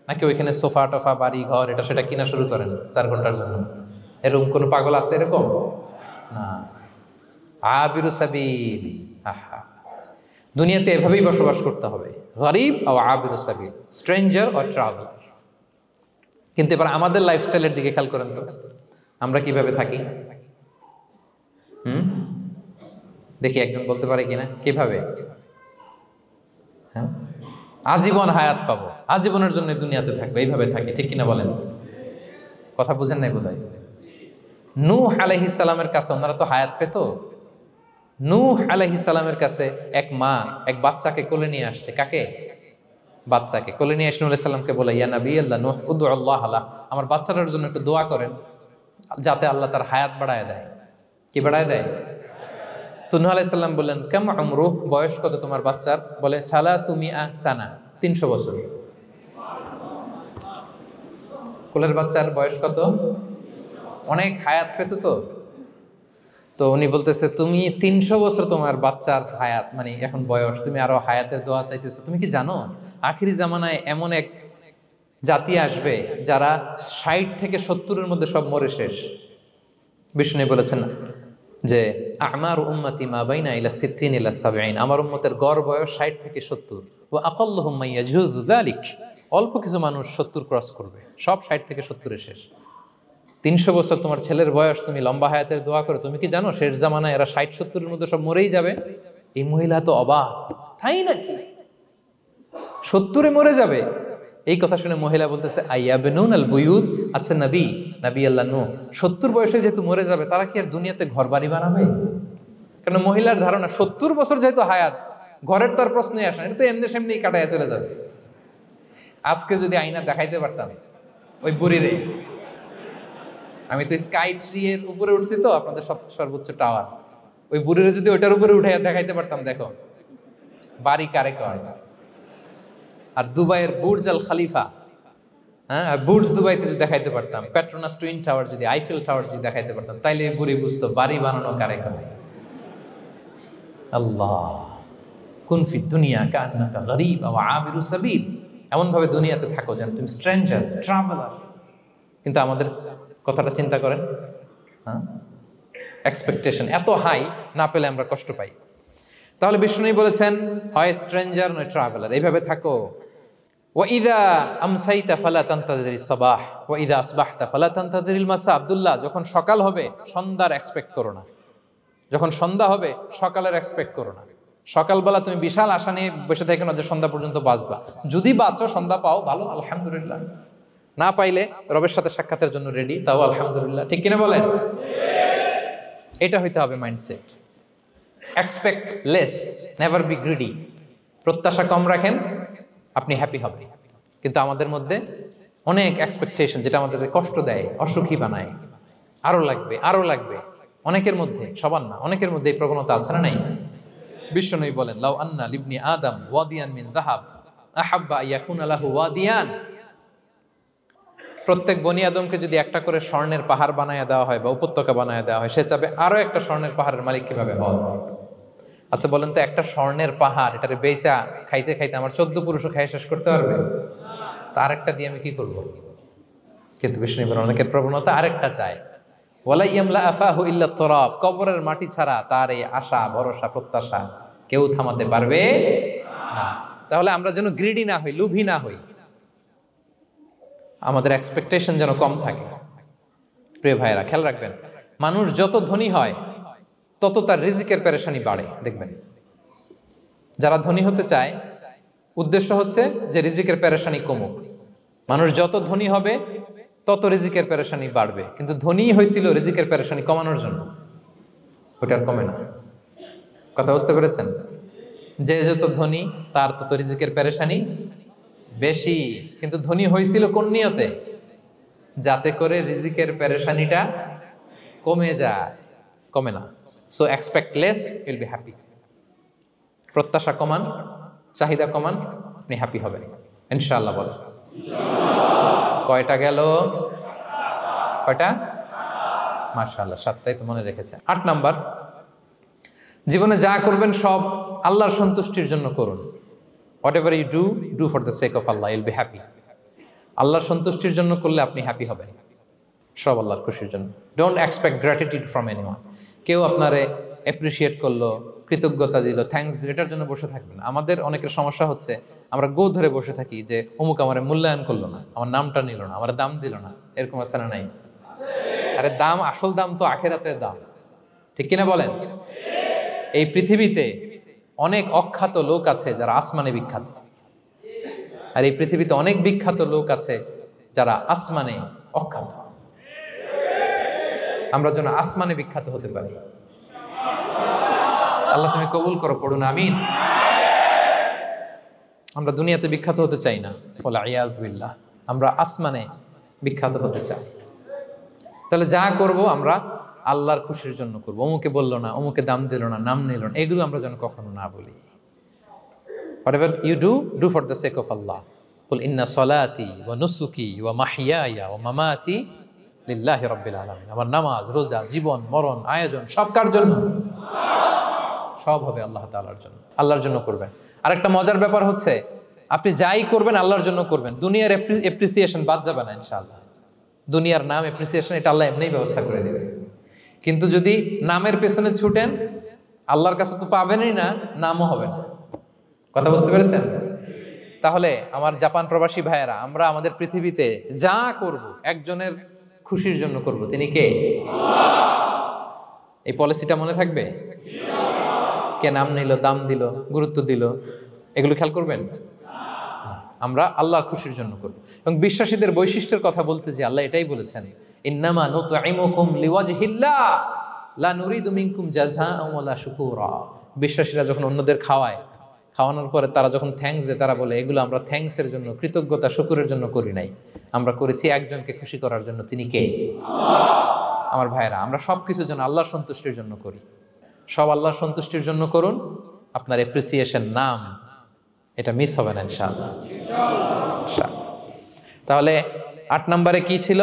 নাকি ওইখানে সোফা টোফা বাড়ি ঘর এটা সেটা কিনা শুরু করেন 4 ঘন্টার জন্য? এরকম কোনো পাগল আছে এরকম? না। আবিরু সাবিল, আহা, দুনিয়াতে এভাবেই বসবাস করতে হবে, গরিব ও আবিরু সাবিল, স্ট্রেঞ্জার ও ট্রাভেলার। কিন্তু এবার আমাদের লাইফস্টাইলের দিকে খেয়াল করেন তো, আমরা কিভাবে থাকি? দেখি একজন বলতে পারে কিনা কিভাবে? হ্যাঁ, আজীবন হায়াত পাবো, আজীবনের জন্য দুনিয়াতে থাকবো, এইভাবে থাকি, ঠিক কিনা বলেন? কথা বুঝেন নাই বোধহয়। নূহ আলাইহিস সালামের কাছে ওনারা তো হায়াত পেত। নূহ আলাইহিস সালামের কাছে এক মা এক বাচ্চাকে কোলে নিয়ে আসছে। কাকে? বাচ্চাকে কোলে নিয়ে এসে নূহ আলাইহিস সালামকে বলে, ইয়া নবী আল্লাহ নূহ উদউ আল্লাহ আলা, আমার বাচ্চাটার জন্য একটু দোয়া করেন যাতে আল্লাহ তার হায়াত বাড়ায় দেয়। কি বাড়ায় দেয়? তো নূহ আলাইহিস সালাম বললেন, কাম উমরুহ, বয়স কত তোমার বাচ্চার? বলে 300 সানা, 300 বছর। কোলের বাচ্চার বয়স কত? অনেক হায়াত পেত তো। তো উনি বলতেছে, তুমি 300 বছর তোমার বাচ্চার হায়াত মানে এখন বয়স, তুমি আরো হায়াতের দোয়া চাইতেছো। তুমি কি জানো আখিরি জামানায় এমন এক জাতি আসবে যারা 60 থেকে 70-এর মধ্যে সব মরে শেষ। বিষ্ণু বলেছেন যে আমার উম্মতি মা বাইনা ইলা 60 ইলা 70, আমার উম্মতের গড় বয়স 60 থেকে 70, ওয়া আকাল্লুহুম মাইয়াজুযু যালিক, অল্প কিছু মানুষ 70 ক্রস করবে, সব 60 থেকে 70-এ শেষ। 300 বছর তোমার ছেলের বয়স, তুমি লম্বা হায়াতের দোয়া করো, তুমি কি জানো শেষ জামানায় এরা 60-70-এর মধ্যে সব মরেই যাবে? এই মহিলা তো অবাক, তাই নাকি 70-এ মরে যাবে? এই কথা শুনে মহিলা বলতেছে আইয়াবনুন আল বুয়ুত, আচ্ছা নবী আল্লাহ নূহ 70 বয়সে যেহেতু মরে যাবে, তারা কি আর দুনিয়াতে ঘর বাড়ি বানাবে? কারণ মহিলার ধারণা 70 বছর যেহেতু হায়াত, ঘরের তো আর প্রশ্নই আসে না, এটা তো এমনি সেমনি কাটাইয়া চলে যাবে। আজকে যদি আয়না দেখাইতে পারতাম ওই বুড়িরে, আমি তো স্কাই ট্রি এর উপরে উঠছি, তো আপনাদের সর্বোচ্চ টাওয়ার, ওই বুড়িরে যদি ওইটার উপরে উঠে দেখাইতে পারতাম, দেখো বাড়ি কারে কয়। আর দুবাইয়ের বুর্জ আল খালিফা, হ্যাঁ বুর্জ দুবাইতে যদি দেখাইতে পারতাম, পেট্রোনাস টুইন টাওয়ার যদি, আইফেল টাওয়ার যদি দেখাইতে পারতাম, তাইলে বুড়ি বুঝতো বাড়ি বানানো কারে কয়। আল্লাহ কুন ফি দুনিয়া কান্নাকা গরীব আও আবিরু সাবিল, এমন ভাবে দুনিয়াতে থাকো যেন তুমি স্ট্রেঞ্জার, ট্রাভেলার। কিন্তু আমাদের কথাটা চিন্তা করেন, হ্যাঁ এক্সপেকটেশন এত হাই, না পেলে আমরা কষ্ট পাই। তাহলে বিষ্ণু বলেছেন হয় স্ট্রেঞ্জার নয় ট্রাভেলার, এইভাবে থাকো। ওয়াইদা আমসাইতা ফালা তানতাযিরিস সাবাহ ওয়াইদা আসবাহতা ফালা তানতাযিরিল মাসা। আব্দুল্লাহ, যখন সকাল হবে সন্ধ্যার এক্সপেক্ট করো না, যখন সন্ধ্যা হবে সকালের এক্সপেক্ট করো না। সকালবেলা তুমি বিশাল আশা নিয়ে বসে থাকো না যে সন্ধ্যা পর্যন্ত বাঁচবা। যদি বাঁচো, সন্ধ্যা পাও, ভালো, আলহামদুলিল্লাহ। না পাইলে রবের সাথে সাক্ষাতের জন্য রেডি, তাও আলহামদুলিল্লাহ। ঠিক কিনা বলেন? এটা হইতে হবে mindset. Expect less, never be greedy. প্রত্যাশা কম রাখেন, আপনি হ্যাপি হবেন। কিন্তু আমাদের মধ্যে অনেক এক্সপেকটেশন, যেটা আমাদের কষ্ট দেয়, অসুখী বানায়। আরো লাগবে, আরো লাগবে। অনেকের মধ্যে, সবার না, অনেকের মধ্যে এই প্রবণতা আছে না? নাই? বিশ্বনবী বলেন লাউ আন্না লিবনি আদম ওয়াদিয়ান মিন যাহাব আহাব্বা আইয়াকুনা লাহু ওয়াদিয়ান। প্রত্যেক বনি আদমকে যদি একটা করে স্বর্ণের পাহাড় বানায় দেওয়া হয় বা উপত্যকা বানায় দেওয়া হয়, সে চাবে আরো একটা স্বর্ণের পাহাড়ের মালিক কিভাবে হওয়া যায়। আচ্ছা বলেন তো, একটা স্বর্ণের পাহাড়, এটারে বেচা খাইতে খাইতে আমার 14 পুরুষও খাই শেষ করতে পারবে? তার একটা দিয়ে আমি কি করব? কিন্তু বিষ্ণু অনেকের প্রবণতা আরেকটা চায়, ওয়ালা ইয়ামলা আফাহু ইল্লা তুরাব। কবরের মাটি ছাড়া তার এই আশা, ভরসা, প্রত্যাশা কেউ থামাতে পারবে না। তাহলে আমরা যেন গ্রিডি না হই, লোভী না হই, আমাদের এক্সপেকটেশন যেন কম থাকে। প্রিয় ভাইরা, খেয়াল রাখবেন, মানুষ যত ধনী হয় তত তার রিজিকের পেরেশানি বাড়ে। দেখবেন, যারা ধনী হতে চায় উদ্দেশ্য হচ্ছে যে রিজিকের পেরেশানি কমুক। মানুষ যত ধনী হবে তত রিজিকের পেরেশানি বাড়বে। কিন্তু ধনী হয়েছিল রিজিকের পেরেশানি কমানোর জন্য, ওটা আর কমে না। কথা বুঝতে পেরেছেন? যে যত ধনী তার তত রিজিকের পেরেশানি বেশি। কিন্তু ধনী হয়েছিল কোন নিয়তে? যাতে করে রিজিকের পেরেশানিটা কমে যায়, কমে না। So expect less, Yule be happy. প্রত্যাশা কমান, চাহিদা কমান, আপনি হ্যাপি হবেন ইনশাআল্লাহ। বলে কয়টা গেল? কয়টা? মাশাআল্লাহ, 7টাই তো মনে রেখেছেন। 8 নাম্বার, জীবনে যা করবেন সব আল্লাহর সন্তুষ্টির জন্য করুন। Whatever you do, do for the sake of Allah, you'll be happy. আল্লাহর সন্তুষ্টির জন্য করলে আপনি হ্যাপি হবেন, সব আল্লাহর খুশির জন্য। Don't expect gratitude from anyone. কেউ আপনারে অ্যাপ্রিশিয়েট করলো, কৃতজ্ঞতা দিল, থ্যাঙ্কস দিল, এটার জন্য বসে থাকবেন। আমাদের অনেকের সমস্যা হচ্ছে, আমরা গো ধরে বসে থাকি যে অমুক আমার মূল্যায়ন করলো না, আমার নামটা নিল না, আমার দাম দিল না। এরকম আছে না? নাই? আরে দাম, আসল দাম তো আখিরাতের দাম। ঠিক কিনা বলেন? এই পৃথিবীতে অনেক অখ্যাত লোক আছে যারা আসমানে বিখ্যাত, আর এই পৃথিবীতে অনেক বিখ্যাত লোক আছে যারা আসমানে অখ্যাত। আমরা যেন আসমানে বিখ্যাত হতে পারি। আল্লাহ তুমি কবুল করো, পড়ুন আমিন। আমরা দুনিয়াতে বিখ্যাত হতে চাই না, বলে আয়াযু বিল্লাহ, আমরা আসমানে বিখ্যাত হতে চাই। তাহলে যা করব আমরা আল্লাহর খুশির জন্য করবো। অমুকে বললো না, অমুকে দাম দিল না, নাম নিল না, এগুলো আমরা যেন কখনো না বলি। Whatever you do, do for the sake of Allah. Qul inna salati wa nusuki wa mahyaya wa mamati lillahi rabbil alamin. আমার নামাজ, রোজা, জীবন, মরণ, আয়োজন সব কার জন্য? সব হবে আল্লাহ তাআলার জন্য, আল্লাহর জন্য করবেন। আরেকটা মজার ব্যাপার হচ্ছে, আপনি যাই করবেন আল্লাহর জন্য করবেন। দুনিয়ার এপ্রিসিয়েশন বাদ যাবে না ইনশাআল্লাহ। দুনিয়ার নাম, এপ্রিসিয়েশন, এটা আল্লাহ এমনিই ব্যবস্থা করে দেবে। কিন্তু যদি নামের পেছনে ছুটেন, আল্লাহর কাছে তো পাবেনই না, নামও হবে না। কথা বুঝতে পেরেছেন? তাহলে আমার জাপান প্রবাসী ভাইয়েরা, আমরা আমাদের পৃথিবীতে যা করব একজনের খুশির জন্য করব। তিনি কে? এই পলিসিটা মনে থাকবে? কে নাম নিল, দাম দিল, গুরুত্ব দিল, এগুলো খেয়াল করবেন। আমরা আল্লাহর খুশির জন্য করব। এবং বিশ্বাসীদের বৈশিষ্ট্যের কথা বলতে যে আল্লাহ এটাই বলেছেন, ইন্নামা নুতঈমুকুম লিওয়াজহিল্লাহ লা নুরিদু মিনকুম জাযাআন ওয়ালা শুকুরা। বিশ্বাসীরা যখন অন্যদের খাওয়ানোর পরে তারা যখন থ্যাঙ্কস দেয়, তারা বলে এগুলো আমরা থ্যাঙ্কসের জন্য, কৃতজ্ঞতা শুকুরের জন্য করি নাই, আমরা করেছি একজনকে খুশি করার জন্য। তিনি কে? আমার ভাইরা, আমরা সব কিছুর জন্য আল্লাহর সন্তুষ্টির জন্য করি। সব আল্লাহর সন্তুষ্টির জন্য করুন, আপনার অ্যাপ্রিসিয়েশন নাম এটা মিস হবে না ইনশাআল্লাহ। তাহলে 8 নম্বরে কি ছিল?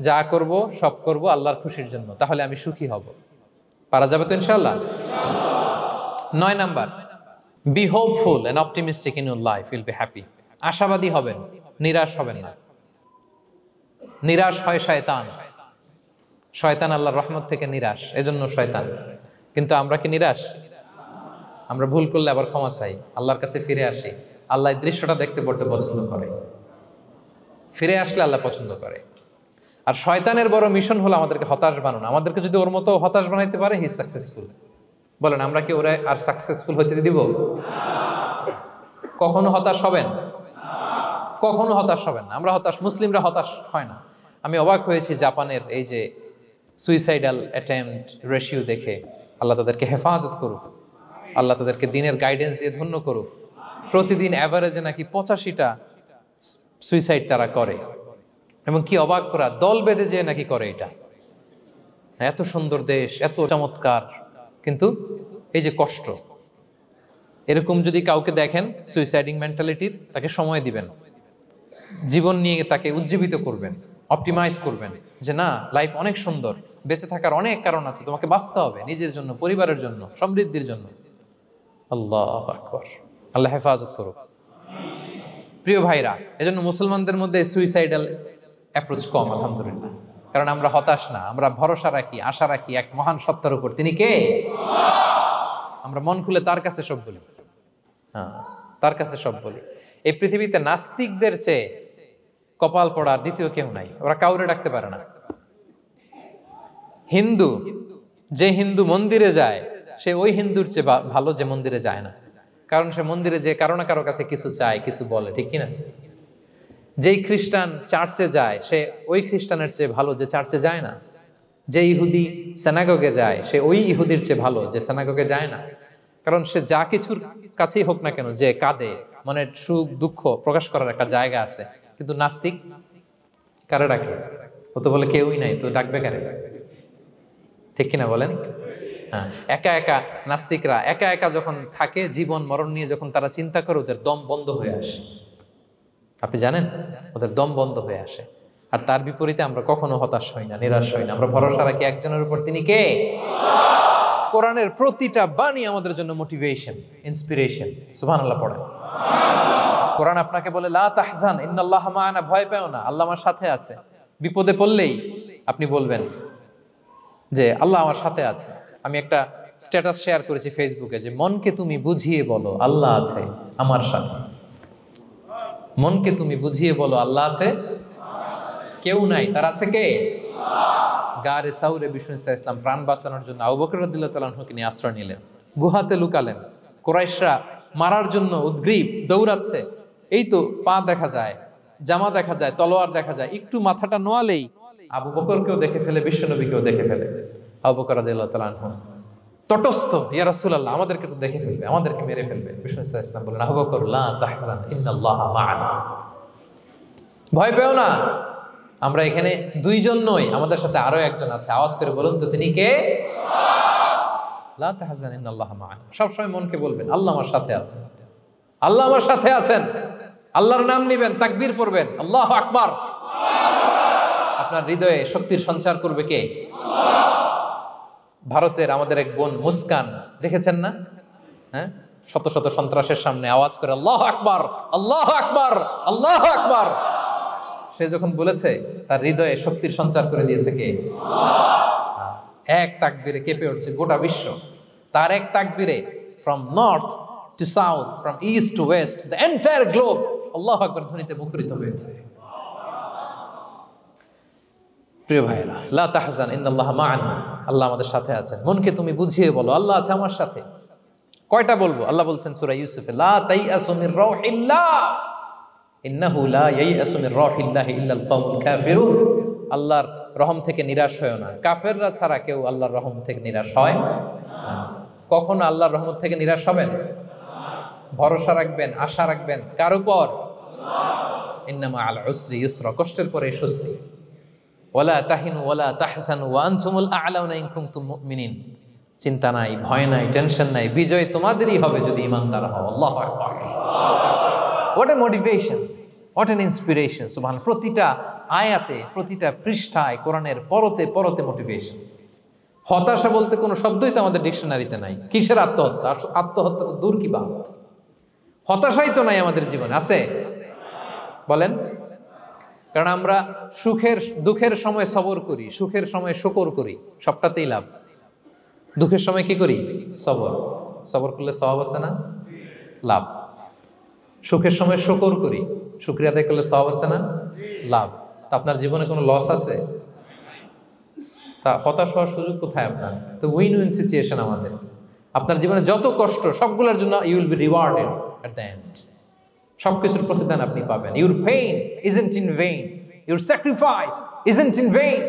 যা করব সব করব আল্লাহর খুশির জন্য, তাহলে আমি সুখী হব। পারা যাবে তো ইনশাআল্লাহ? 9 number, be hopeful and optimistic in your life, will be happy. আশাবাদী হবেন, নিরাশ হবেন না। নিরাশ হয় শয়তান। শয়তান আল্লাহর রহমত থেকে নিরাশ, এজন্য শয়তান। কিন্তু আমরা কি নিরাশ? আমরা ভুল করলে আবার ক্ষমা চাই, আল্লাহর কাছে ফিরে আসি। আল্লাহ এই দৃশ্যটা দেখতে বড্ড পছন্দ করে, ফিরে আসলে আল্লাহ পছন্দ করে। আর শয়তানের বড় মিশন হলো আমাদেরকে হতাশ বানানো। আমাদেরকে যদি ওর মতো হতাশ বানাইতে পারে, হি সাকসেসফুল। বলেন, আমরা কি ওরা আর সাকসেসফুল হতে দিব? কখনো হতাশ হবেন? কখনো হতাশ হবেন না। আমরা হতাশ, মুসলিমরা হতাশ হয় না। আমি অবাক হয়েছি জাপানের এই যে সুইসাইডাল অ্যাটেম্পট রেশিও দেখে। আল্লাহ তাদেরকে হেফাজত করুক, আল্লাহ তাদেরকে দিনের গাইডেন্স দিয়ে ধন্য করুক। প্রতিদিন অ্যাভারেজে নাকি 85টা সুইসাইড তারা করে, এবং কি অবাক করা, দল বেঁধে যেয়ে নাকি করে এটা। এত সুন্দর দেশ, এত চমৎকার, কিন্তু এই যে কষ্ট। এরকম যদি কাউকে দেখেন সুইসাইডিং মেন্টালিটির, তাকে সময় দিবেন, জীবন নিয়ে তাকে উজ্জীবিত করবেন, অপটিমাইজ করবেন যে না, লাইফ অনেক সুন্দর, বেঁচে থাকার অনেক কারণ আছে, তোমাকে বাঁচতে হবে নিজের জন্য, পরিবারের জন্য, সমৃদ্ধির জন্য। আল্লাহু আকবার। আল্লাহ হেফাজত করুক। প্রিয় ভাইরা, এজন্য মুসলমানদের মধ্যে সুইসাইডাল অ্যাপ্রোচ কম, আলহামদুলিল্লাহ। কারণ আমরা হতাশ না, আমরা ভরসা রাখি, আশা রাখি এক মহান সত্তার উপর। তিনি কে? আমরা মন খুলে তার কাছে সব বলি। হ্যাঁ, তার কাছে সব বলি। এই পৃথিবীতে নাস্তিকদের চেয়ে কপাল পড়ার দ্বিতীয় কেউ নাই। ওরা কাউরে ডাকতে পারে না। হিন্দু, যে হিন্দু মন্দিরে যায়, সে ওই হিন্দুর চেয়ে ভালো যে মন্দিরে যায় না। কারণ সে মন্দিরে যে কারো না কারো কাছে কিছু চায়, কিছু বলে, ঠিক কিনা? যেই খ্রিস্টান চার্চে যায়, সে ওই খ্রিস্টানের চেয়ে ভালো যে চার্চে যায় না। যে ইহুদি সেনাগগে যায়, সে ওই ইহুদির চেয়ে ভালো যে সেনাগগে যায় না। কারণ সে যা কিছুর কাছেই হোক না কেন, যে কাঁদে, মানে সুখ দুঃখ প্রকাশ করার একটা জায়গা আছে। কিন্তু নাস্তিক কারে ডাকে? ও তো বলে কেউই নাই, তো ডাকবে কারে? ঠিক কিনা বলেন? হ্যাঁ, একা একা নাস্তিকরা একা একা যখন থাকে, জীবন মরণ নিয়ে যখন তারা চিন্তা করে, ওদের দম বন্ধ হয়ে আসে। আপনি জানেন, ওদের দম বন্ধ হয়ে আসে। আর তার বিপরীতে আমরা কখনো হতাশ হই না, নিরাশ হই না। আমরা ভরসা রাখি একজনের উপর, তিনি কে? কোরআনের প্রতিটা বাণী আমাদের জন্য মোটিভেশন, ইন্সপিরেশন। সুবহানাল্লাহ পড়েন। কোরআন আপনাকে বলে লা তাহজান ইন্নাল্লাহা মা'ানা, ভয় পেও না, আল্লাহ আমার সাথে আছে। বিপদে পড়লেই আপনি বলবেন যে আল্লাহ আমার সাথে আছে। আমি একটা স্ট্যাটাস শেয়ার করেছি ফেসবুকে যে মনকে তুমি বুঝিয়ে বলো আল্লাহ আছে আমার সাথে। মনকে তুমি বুঝিয়ে বলো আল্লাহ আছে, কেউ নাই, তার আছে কে? গারে সাউরে বিষ্ণু ইসলাম প্রাণ বাঁচানোর জন্য আবু বকর রাদিয়াল্লাহু তাআলা আনহুকে নিয়ে আশ্রয় নিলেন, গুহাতে লুকালেন। কুরাইশরা মারার জন্য উদ্গ্রীব, দৌড়াচ্ছে। এই তো পা দেখা যায়, জামা দেখা যায়, তলোয়ার দেখা যায়। একটু মাথাটা নোয়ালেই আবু বকরকেও দেখে ফেলে, বিশ্বনবীকেও দেখে ফেলে। আবু বকর রাদিয়াল্লাহু তাআলা আনহু তটস্থ, ইয়া রাসূলুল্লাহ, আমাদেরকে তো দেখে ফেলবে, আমাদেরকে মেরে ফেলবে। বিষ্ণু ইসলাম বললেন, আবু বকর লা তাহজান ইন্নাল্লাহা মা'ানা, ভয় পেও না, আমরা এখানে দুইজন নই, আমাদের সাথে আরো একজন আছে। আওয়াজ করে বলুন তো, তিনি কে? লা তাহজান ইন্নাল্লাহা মা'ানা। সবসময় মনকে বলবেন আল্লাহ আমার সাথে আছেন, আল্লাহ আমার সাথে আছেন। আল্লাহর নাম নিবেন, তাকবীর পড়বেন, আল্লাহু আকবার। আপনার হৃদয়ে শক্তির সঞ্চার করবে কে? ভারতের আমাদের এক বোন মুস্কান, দেখেছেন না? হ্যাঁ, শত শত সন্ত্রাসের সামনে আওয়াজ করে আল্লাহু আকবার, আল্লাহু আকবার, আল্লাহু আকবার। সে যখন বলেছে, তার হৃদয়ে শক্তির সঞ্চার করে দিয়েছে কে? এক তাকবীরে কেঁপে উঠছে গোটা বিশ্ব। তার এক তাকবীরে from north to south, from east to west, the entire globe আল্লাহু আকবার ধ্বনিতে মুখরিত হয়েছে। প্রিয় ভাইরা, লা তাহজান ইন্নাল্লাহা মা'ানা, আল্লাহ আমাদের সাথে আছেন। মনকে তুমি বুঝিয়ে বলো আল্লাহ আছে আমার সাথে। কয়টা বলবো? আল্লাহ বলছেন সূরা ইউসুফে, লা তাইয়াসু মির রাউহিল্লাহ, ইন্নাহু লা ইয়াইয়াসু মির রাহিল্লাহি ইল্লাল কওমুল কাফিরুন, আল্লাহর রহম থেকে নিরাশ হয় না, কাফেররা ছাড়া কেউ আল্লাহর রহম থেকে নিরাশ হয় না। কখনো আল্লাহর রহমত থেকে নিরাশ হবেন? ভরসা রাখবেন, আশা রাখবেন কার উপর? ইন্নামা আল উসরি ইউসরা, কষ্টের পরে স্বস্তি। ওয়ালা তাহিনু ওয়ালা তাহজানু ওয়া আনতুমুল আ'লাউনা ইন কুনতুম মুমিনিন, চিন্তা নাই, ভয় নাই, টেনশন নাই, বিজয় তোমাদেরই হবে যদি ঈমানদার হও। আল্লাহু আকবার। What a motivation, what an inspiration. সুবহান, প্রতিটা আয়াতে, প্রতিটা পৃষ্ঠায়, কোরআনের পরতে পরতে মোটিভেশন। হতাশা বলতে কোনো শব্দই তো আমাদের ডিকশনারিতে নাই। কিসের আত্মহত্যা? আত্মহত্যা তো দূর কি বাত, হতাশাই তো নাই আমাদের জীবনে। আছে? বলেন। কারণ আমরা দুঃখের সময় সবর করি, সুখের সময় শুকর করি, সবটাতেই লাভ। দুঃখের সময় কি করি? সবর। সবর করলে সওয়াব আছে না? লাভ। সুখের সময় শুকর করি, শুকরিয়া আদায় করলে সওয়াব আছে না? লাভ। তা আপনার জীবনে কোনো লস আছে? তা হতাশ হওয়ার সুযোগ কোথায় আপনার? তো উইন উইন সিচুয়েশন আমাদের। আপনার জীবনে যত কষ্ট, সবগুলোর জন্য you will be rewarded at the end. সবকিছুর প্রতিদান আপনি পাবেন। Your pain isn't in vain, your sacrifice isn't in vain,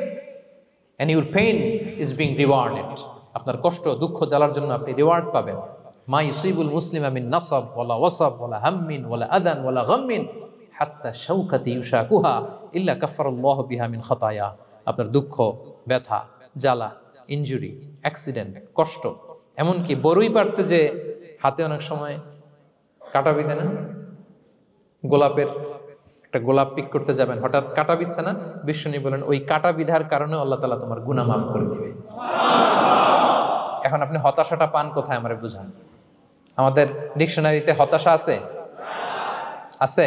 and your pain is being rewarded. আপনার কষ্ট, দুঃখ জ্বালার জন্য আপনি রিওয়ার্ড পাবেন। মা ইউসিবুল মুসলিমা মিন নাসাব ওয়ালা ওয়াসাব ওয়ালা হাম্মিন ওয়ালা আদান ওয়ালা গাম্মিন হাত্তা শাওকাতি ইউশাকুহা ইল্লা কাফফারাল্লাহু বিহা মিন খাতায়া। আপনার দুঃখ, ব্যথা, জ্বালা, ইনজুরি, অ্যাক্সিডেন্ট, কষ্ট, এমনকি বড়ই পারতে যে হাতে অনেক সময় কাটা বিঁধে না, গোলাপের একটা গোলাপ পিক করতে যাবেন, হঠাৎ কাটা বিধছে না, বিশ্বনী বলেন ওই কাটা বিধার কারণে আল্লাহ তাআলা তোমার গুনাহ মাফ করে দিবে। এখন আপনি হতাশাটা পান কোথায় আমারে বুঝান। আমাদের ডিকশনারিতে হতাশা আছে? আছে?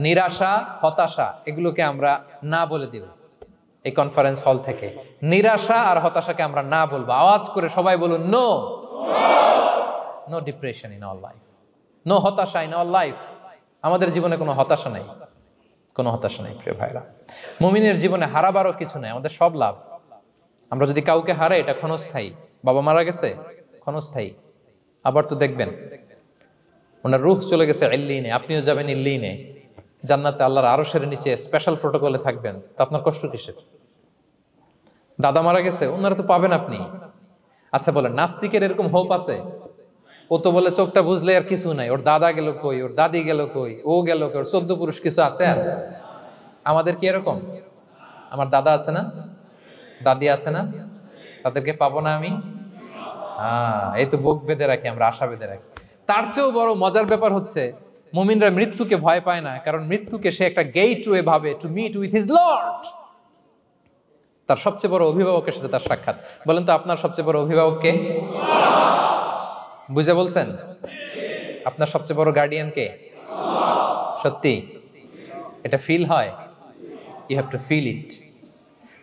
নিরাশা, হতাশা এগুলোকে আমরা না বলে দিব এই কনফারেন্স হল থেকে। নিরাশা আর হতাশাকে আমরা না বলবো। আওয়াজ করে সবাই বলুন, no no depression in our life, no হতাশা ইন আওয়ার লাইফ। আমাদের জীবনে কোনো হতাশা নাই, কোনো হতাশা নাই প্রিয় ভাইরা। মুমিনের জীবনে হারাবারও কিছু নাই, আমাদের সব লাভ। আমরা যদি কাউকে হারাই এটা ক্ষণস্থায়ী। বাবা মারা গেছে, ক্ষণস্থায়ী। আবার তো দেখবেন ওনার রূহ চলে গেছে ইল্লিনে, আপনিও যাবেন ইল্লিনে, জান্নাতে আল্লাহর আরশের নিচে স্পেশাল প্রোটোকলে থাকবেন। তো আপনার কষ্ট কিসের? দাদা মারা গেছে, ওনারা তো পাবেন আপনি। আচ্ছা বলেন, নাস্তিকের এরকম হোপ আছে? ও তো বলে চোখটা বুঝলে আর কিছু নাই, ওর দাদা গেল কই, ওর দাদি গেল কই, ও গেল কই, ওর 14 পুরুষ কিছু আছে আর? আমাদের কি এরকম? আমার দাদা আছে না, দাদি আছে না, তাদেরকে পাবো না আমি? এই তো বুক বেঁধে রাখি আমরা, আশা বেঁধে রাখি। তার চেয়েও বড় মজার ব্যাপার হচ্ছে মুমিনরা মৃত্যুকে ভয় পায় না, কারণ মৃত্যুকে সে একটা গেটওয়ে ভাবে to meet with his lord. তার সবচেয়ে বড় অভিভাবকের সাথে তার সাক্ষাৎ। বলেন তো আপনার সবচেয়ে বড় অভিভাবক কে? বুঝে বলছেন? আপনার সবচেয়ে বড় গার্ডিয়ান কে? সত্যি এটা ফিল হয়? You have to feel it.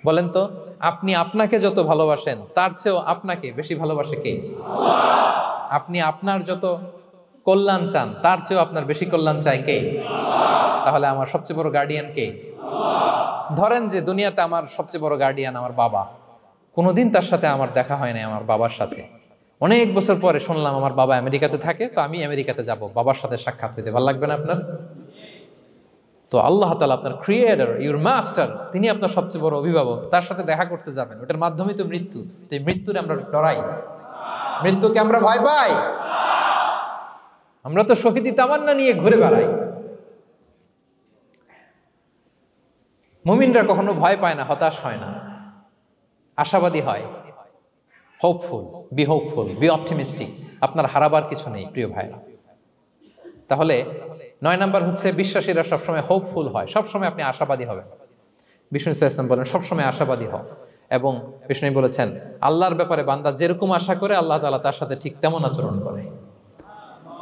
বলেন তো, আপনি আপনাকে যত ভালোবাসেন তার চেয়েও আপনাকে বেশি ভালোবাসে কে? আপনি আপনার যত কল্যাণ চান তার চেয়েও আপনার বেশি কল্যাণ চায় কে? তাহলে আমার সবচেয়ে বড় গার্ডিয়ান কে? ধরেন যে দুনিয়াতে আমার সবচেয়ে বড় গার্ডিয়ান আমার বাবা, কোনোদিন তার সাথে আমার দেখা হয় না, আমার বাবার সাথে অনেক বছর পরে শুনলাম আমার বাবা আমেরিকাতে থাকে, তো আমি আমেরিকাতে যাব বাবার সাথে সাক্ষাৎ হইতে। ভালো লাগবে না আপনার? তো আল্লাহ তাআলা আপনার ক্রিয়েটর, ইউর মাস্টার, তিনি আপনার সবচেয়ে বড় অভিভাবক, তার সাথে দেখা করতে যাবেন, ওটার মাধ্যমেই তো মৃত্যু। তো এই মৃত্যুরে আমরা ডরাই, মৃত্যুকে আমরা ভয় পাই। আমরা তো শহীদি তামান্না নিয়ে ঘুরে বেড়াই। মুমিনরা কখনো ভয় পায় না, হতাশ হয় না, আশাবাদী হয়। Hopeful, B optimistic. আপনার হারাবার কিছু নেই প্রিয় ভাইরা। তাহলে 9 নাম্বার হচ্ছে বিশ্বাসীরা সবসময় হোপফুল হয়, সবসময় আপনি আশাবাদী হবেন। বিষ্ণু ইসলাম বলেন সবসময় আশাবাদী হও, এবং বিষ্ণু বলেছেন আল্লাহর ব্যাপারে বান্দা যেরকম আশা করে আল্লাহ তাআলা তার সাথে ঠিক তেমন আচরণ করে।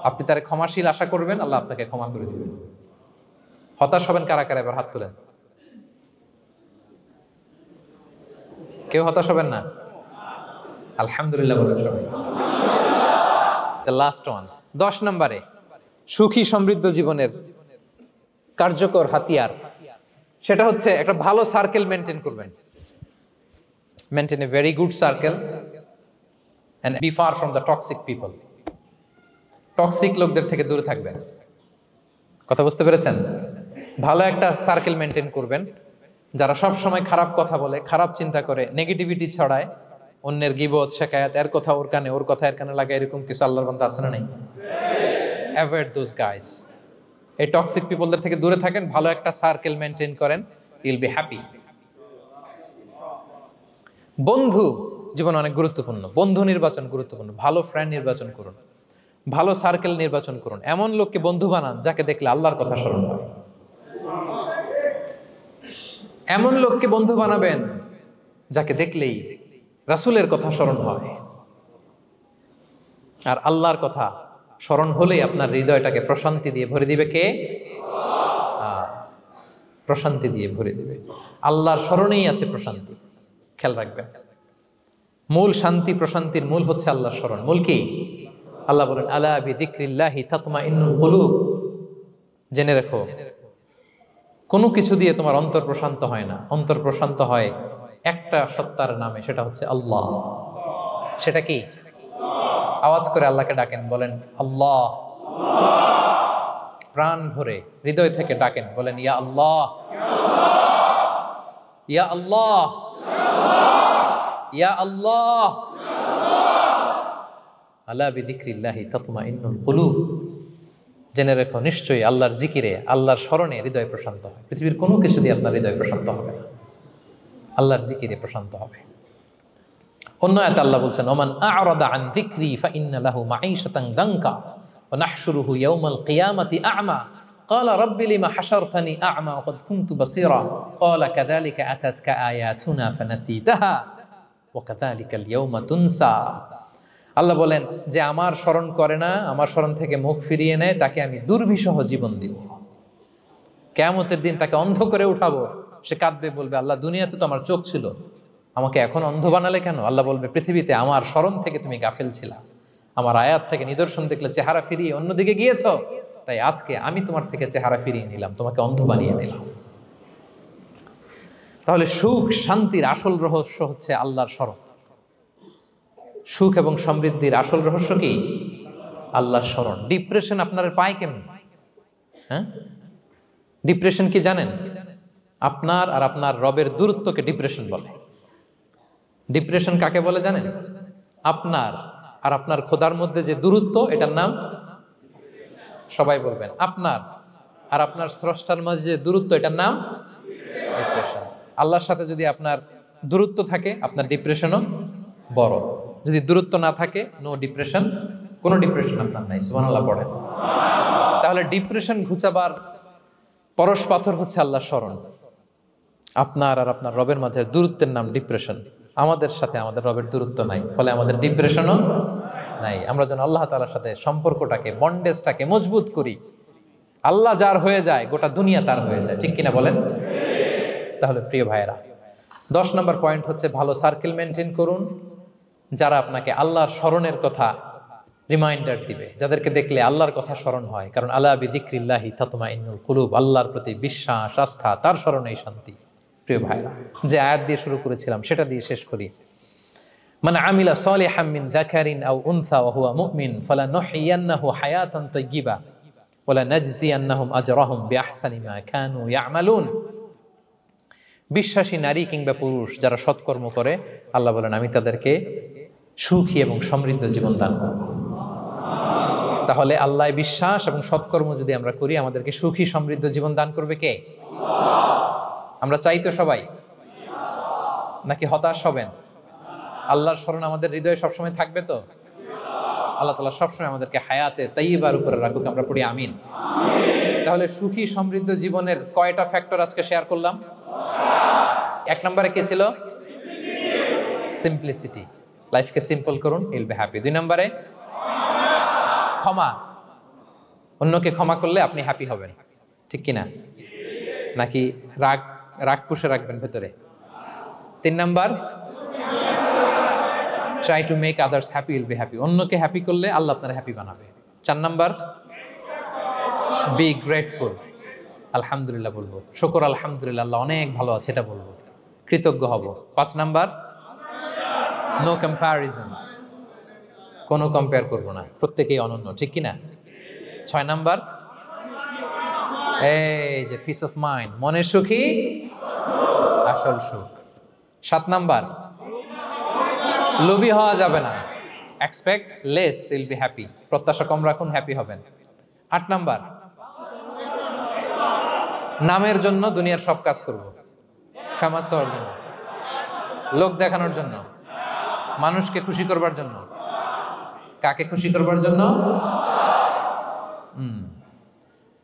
আপনি তার ক্ষমাশীল আশা করবেন, আল্লাহ আপনাকে ক্ষমা করে দিবেন। হতাশ হবেন কারা কারা? এবার হাত তোলেন। কেউ হতাশ হবেন না? আলহামদুলিল্লাহ বলেন সবাই। দ্য লাস্ট ওয়ান, 10 নম্বরে সুখী সমৃদ্ধ জীবনের কার্যকর হাতিয়ার, সেটা হচ্ছে একটা ভালো সার্কেল মেনটেন করবেন। Maintain a very good circle and be far from the toxic people. Toxic লোকদের থেকে দূরে থাকবেন। কথা বুঝতে পেরেছেন? ভালো একটা সার্কেল মেনটেন করবেন, যারা সব সময় খারাপ কথা বলে, খারাপ চিন্তা করে, নেগেটিভিটি ছড়ায়, অন্যের গীবত শেখায়াত, এর কথা ওর কানে, ওর কথা এর কানে লাগে, এরকম কিছু আল্লাহর বান্দা আছে না নাই? Avoid those guys. এই টক্সিক পিপলদের থেকে দূরে থাকেন, ভালো একটা সার্কেল মেনটেন করেন, ইউল বি হ্যাপি। বন্ধু জীবন অনেক গুরুত্বপূর্ণ, বন্ধু নির্বাচন গুরুত্বপূর্ণ। ভালো ফ্রেন্ড নির্বাচন করুন, ভালো সার্কেল নির্বাচন করুন, এমন লোককে বন্ধু বানান যাকে দেখলে আল্লাহর কথা স্মরণ হয়। এমন লোককে বন্ধু বানাবেন যাকে দেখলেই রাসূলের কথা স্মরণ হয়। আর আল্লাহর কথা স্মরণ হলেই আপনার হৃদয়টাকে প্রশান্তি দিয়ে ভরে দিবে কে? প্রশান্তি দিয়ে ভরে দিবে। আল্লাহর স্মরণেই আছে প্রশান্তি, খেয়াল রাখবেন। মূল শান্তি প্রশান্তির মূল হচ্ছে আল্লাহর স্মরণ। মূল কি? আল্লাহ বলেন আলা বিযিকরিল্লাহি তাতমাইন্নুল কুলুব। জেনে রাখো, কোনো কিছু দিয়ে তোমার অন্তর প্রশান্ত হয় না, অন্তর প্রশান্ত হয় একটা সত্তার নামে, সেটা হচ্ছে আল্লাহ। সেটা কি? আওয়াজ করে আল্লাহকে ডাকেন, বলেন আল্লাহ। প্রাণ ভরে হৃদয় থেকে ডাকেন, বলেন ইয়া আল্লাহ, ইয়া আল্লাহ, ইয়া আল্লাহ। আলা বিযিকরিল্লাহি তাতমাইন্নুল কুলুব। জেনে রেখো, নিশ্চয়ই আল্লাহর জিকিরে, আল্লাহর স্মরণে হৃদয় প্রশান্ত হয়। পৃথিবীর কোনো কিছু দিয়ে আপনার হৃদয় প্রশান্ত হবে না, আল্লাহর জিকিরে প্রশান্ত হবে। অন্য আয়াতে আল্লাহ বলছেন ওমান আ'রাদা আন যিকরি ফাইন্না লাহু মাঈশাতান দানকা ওয়া নাহশুরুহু ইয়াওমাল কিয়ামাতি আ'মা ক্বালা রাব্বি লিমা হাশারতানি আ'মা ওয়া ক্বাদ কুনতু বাসীরা ক্বালা কাযালিকা আতাতকা আয়াতুনা ফানাসিতাহা ওয়া কাযালিকাল ইয়াওমা তুনসা। আল্লাহ বলেন, যে আমার স্মরণ করে না, আমার স্মরণ থেকে মুখ ফিরিয়ে নেয়, তাকে আমি দুর্বিষহ জীবন দিব। কিয়ামতের দিন তাকে অন্ধ করে উঠাবো, সে কাঁদবে, বলবে আল্লাহ দুনিয়াতে তো আমার চোখ ছিল, আমাকে এখন অন্ধ বানালে কেন? আল্লাহ বলবে পৃথিবীতে আমার স্মরণ থেকে তুমি গাফেল ছিলা, আমার আয়াত থেকে নিদর্শন দেখলে চেহারা ফিরিয়ে অন্যদিকে গিয়েছ, তাই আজকে আমি তোমার থেকে চেহারা ফিরিয়ে নিলাম, তোমাকে অন্ধ বানিয়ে দিলাম। তাহলে সুখ শান্তির আসল রহস্য হচ্ছে আল্লাহর স্মরণ। সুখ এবং সমৃদ্ধির আসল রহস্য কি? আল্লাহর স্মরণ। ডিপ্রেশন আপনার পায় কেমন? হ্যাঁ, ডিপ্রেশন কি জানেন? আপনার আর আপনার রবের দূরত্বকে ডিপ্রেশন বলে। ডিপ্রেশন কাকে বলে জানেন? আপনার আর আপনার খোদার মধ্যে যে দূরত্ব, এটার নাম, সবাই বলবেন, আপনার আর আপনার স্রষ্টার মাঝে যে দূরত্ব, এটার নাম ডিপ্রেশন। আল্লাহর সাথে যদি আপনার দূরত্ব থাকে, আপনার ডিপ্রেশনও বড়। যদি দূরত্ব না থাকে, নো ডিপ্রেশন, কোনো ডিপ্রেশন আপনার নাই। সুবহানাল্লাহ পড়েন। তাহলে ডিপ্রেশন ঘুচাবার পরশ পাথর হচ্ছে আল্লাহর স্মরণ। আপনার আর আপনার রবের মাঝে দূরত্বের নাম ডিপ্রেশন। আমাদের সাথে আমাদের রবের দূরত্ব নাই, ফলে আমাদের ডিপ্রেশনও নাই। আমরা যেন আল্লাহ তাআলার সাথে সম্পর্কটাকে, বন্ডেজটাকে মজবুত করি। আল্লাহ যার হয়ে যায়, গোটা দুনিয়া তার হয়ে যায়। ঠিক কিনা বলেন? তাহলে প্রিয় ভাইয়েরা, 10 নম্বর পয়েন্ট হচ্ছে ভালো সার্কেল মেনটেন করুন, যারা আপনাকে আল্লাহর স্মরণের কথা রিমাইন্ডার দিবে, যাদেরকে দেখলে আল্লাহর কথা স্মরণ হয়। কারণ আলা বিযিকরিল্লাহি তাতমাইন্নুল কুলুব, আল্লাহর প্রতি বিশ্বাস, আস্থা, তার স্মরণেই শান্তি। প্রিয় ভাইরা, যে আয়াত দিয়ে শুরু করেছিলাম সেটা দিয়ে শেষ করি। মান আমিলা সালিহাম মিন যাকারিন আও উনসা ওয়া হুয়া মুমিন ফালানুহইয়ান্নাহু হায়াতান তাইয়্যিবা ওয়া লানাজজিয়ান্নাহুম আজরাহুম বিআহসানি মা কানু ইয়ামালুন। বিশ্বাসী নারী কিংবা পুরুষ যারা সৎকর্ম করে, আল্লাহ বলেন আমি তাদেরকে সুখী এবং সমৃদ্ধ জীবন দান করব। তাহলে আল্লাহ বিশ্বাস এবং সৎকর্ম যদি আমরা করি, আমাদেরকে সুখী সমৃদ্ধ জীবন দান করবে কে? আমরা চাই তো সবাই, নাকি হতাশ হবেন? আল্লাহর স্মরণ আমাদের হৃদয়ে সবসময় থাকবে তো? আল্লাহ তাআলা সবসময় আমাদেরকে হায়াতে তাইয়্যিবার উপরে রাখুক, আমরা পড়ি আমিন। তাহলে সুখী সমৃদ্ধ জীবনের কয়টা ফ্যাক্টর আজকে শেয়ার করলাম? 1 নম্বরে কে ছিল? সিম্পলিসিটি। লাইফকে সিম্পল করুন, ইউল বি হ্যাপি। 2 নম্বরে ক্ষমা। অন্যকে ক্ষমা করলে আপনি হ্যাপি হবেন, ঠিক কিনা? নাকি রাগ রাগ পুষে রাখবেন ভেতরে? 3 number, try to make others happy, will be happy. অন্যকে হ্যাপি করলে আল্লাহ আপনার হ্যাপি বানাবে। 4 নাম্বার, বি গ্রেটফুল। আলহামদুলিল্লাহ বলবো, শুকর আলহামদুলিল্লাহ, আল্লাহ অনেক ভালো আছে এটা বলবো, কৃতজ্ঞ হব। 5 নাম্বার, নো কম্প্যারিজন, কোনো কম্পেয়ার করবো না, প্রত্যেকেই অনন্য, ঠিক কিনা? 6 নাম্বার, এই যে পিস অফ মাইন্ড, মনের সুখী আসল সুখ। 7 নাম্বার, লোভী হওয়া যাবে না। Expect less, will be happy. প্রত্যাশা কম রাখুন, হ্যাপি হবেন। 8 নাম্বার, নামের জন্য দুনিয়ার সব কাজ করব, ফেমাস হওয়ার জন্য, লোক দেখানোর জন্য, মানুষকে খুশি করবার জন্য। কাকে খুশি করবার জন্য?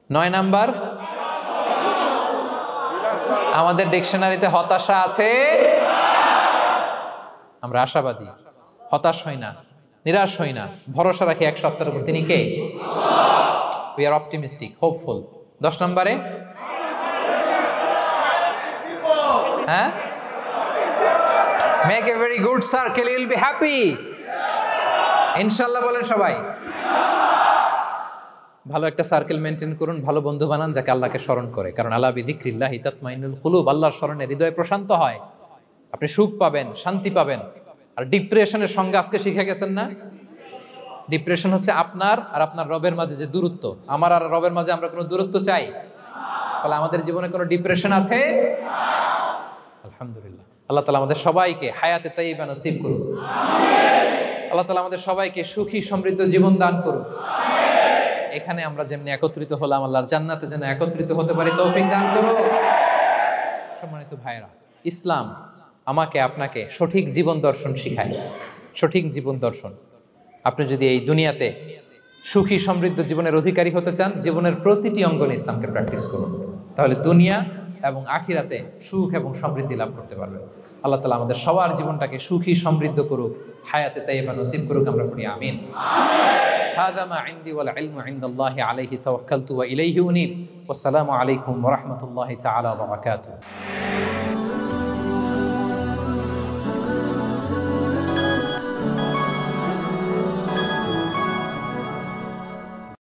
9 নাম্বার, আমাদের ডিকশনারিতে হতাশা আছে, আমরা আশাবাদী, হতাশ হই না, নিরাশ হই না, ভরসা রাখি এক সত্তার উপর। তিনি কে? We are optimistic, hopeful. 10 নম্বরে, হ্যাঁ, make a very good circle, you will be happy. ইনশাআল্লাহ বলেন সবাই। ভালো একটা সার্কেল মেনটেন করুন, ভালো বন্ধু বানান যাকে আল্লাহকে স্মরণ করে, কারণ আলা বিযিকরিল্লাহি তাতমাইন্নুল কুলুব, আল্লাহর স্মরণে হৃদয় প্রশান্ত হয়, আপনি সুখ পাবেন, শান্তি পাবেন। আর ডিপ্রেশনের সঙ্গে আজকে শিখে গেছেন না, ডিপ্রেশন হচ্ছে আপনার আর আপনার রবের মাঝে যে দূরত্ব। আমার আর রবের মাঝে আমরা কোনো দূরত্ব চাই? ফলে আমাদের জীবনে কোনো ডিপ্রেশন আছে? আলহামদুলিল্লাহ। আল্লাহ তাআলা আমাদের সবাইকে হায়াতে তাইয়্যিবা নসিব করুন। আল্লাহ তাআলা আমাদের সবাইকে সুখী সমৃদ্ধ জীবন দান করুন। এখানে আমরা যেমনি একত্রিত হলাম, আল্লাহর জান্নাতে যেন একত্রিত হতে পারি তৌফিক দান করুন। সম্মানিত ভাইরা, ইসলাম আমাকে আপনাকে সঠিক জীবন দর্শন শিখায়। সঠিক জীবন দর্শন। আপনি যদি এই দুনিয়াতে সুখী সমৃদ্ধ জীবনের অধিকারী হতে চান, জীবনের প্রতিটি অঙ্গনে ইসলামকে প্র্যাকটিস করুন, তাহলে দুনিয়া এবং আখিরাতে সুখ এবং সমৃদ্ধি লাভ করতে পারবেন। আল্লাহ তাআলা আমাদের সবার জীবনটাকে সুখী সমৃদ্ধ করুক, হায়াতে তাইয়্যিবা নসিব করুক, আমরা পড়ি আমিন। হাযা মা ইনদি ওয়াল ইলমু ইনদাল্লাহি আলাইহি তাওয়াক্কালতু ওয়া ইলাইহি উনীব। ওয়াসসালামু আলাইকুম ওয়া রাহমাতুল্লাহি তাআলা ওয়া বারাকাতুহু।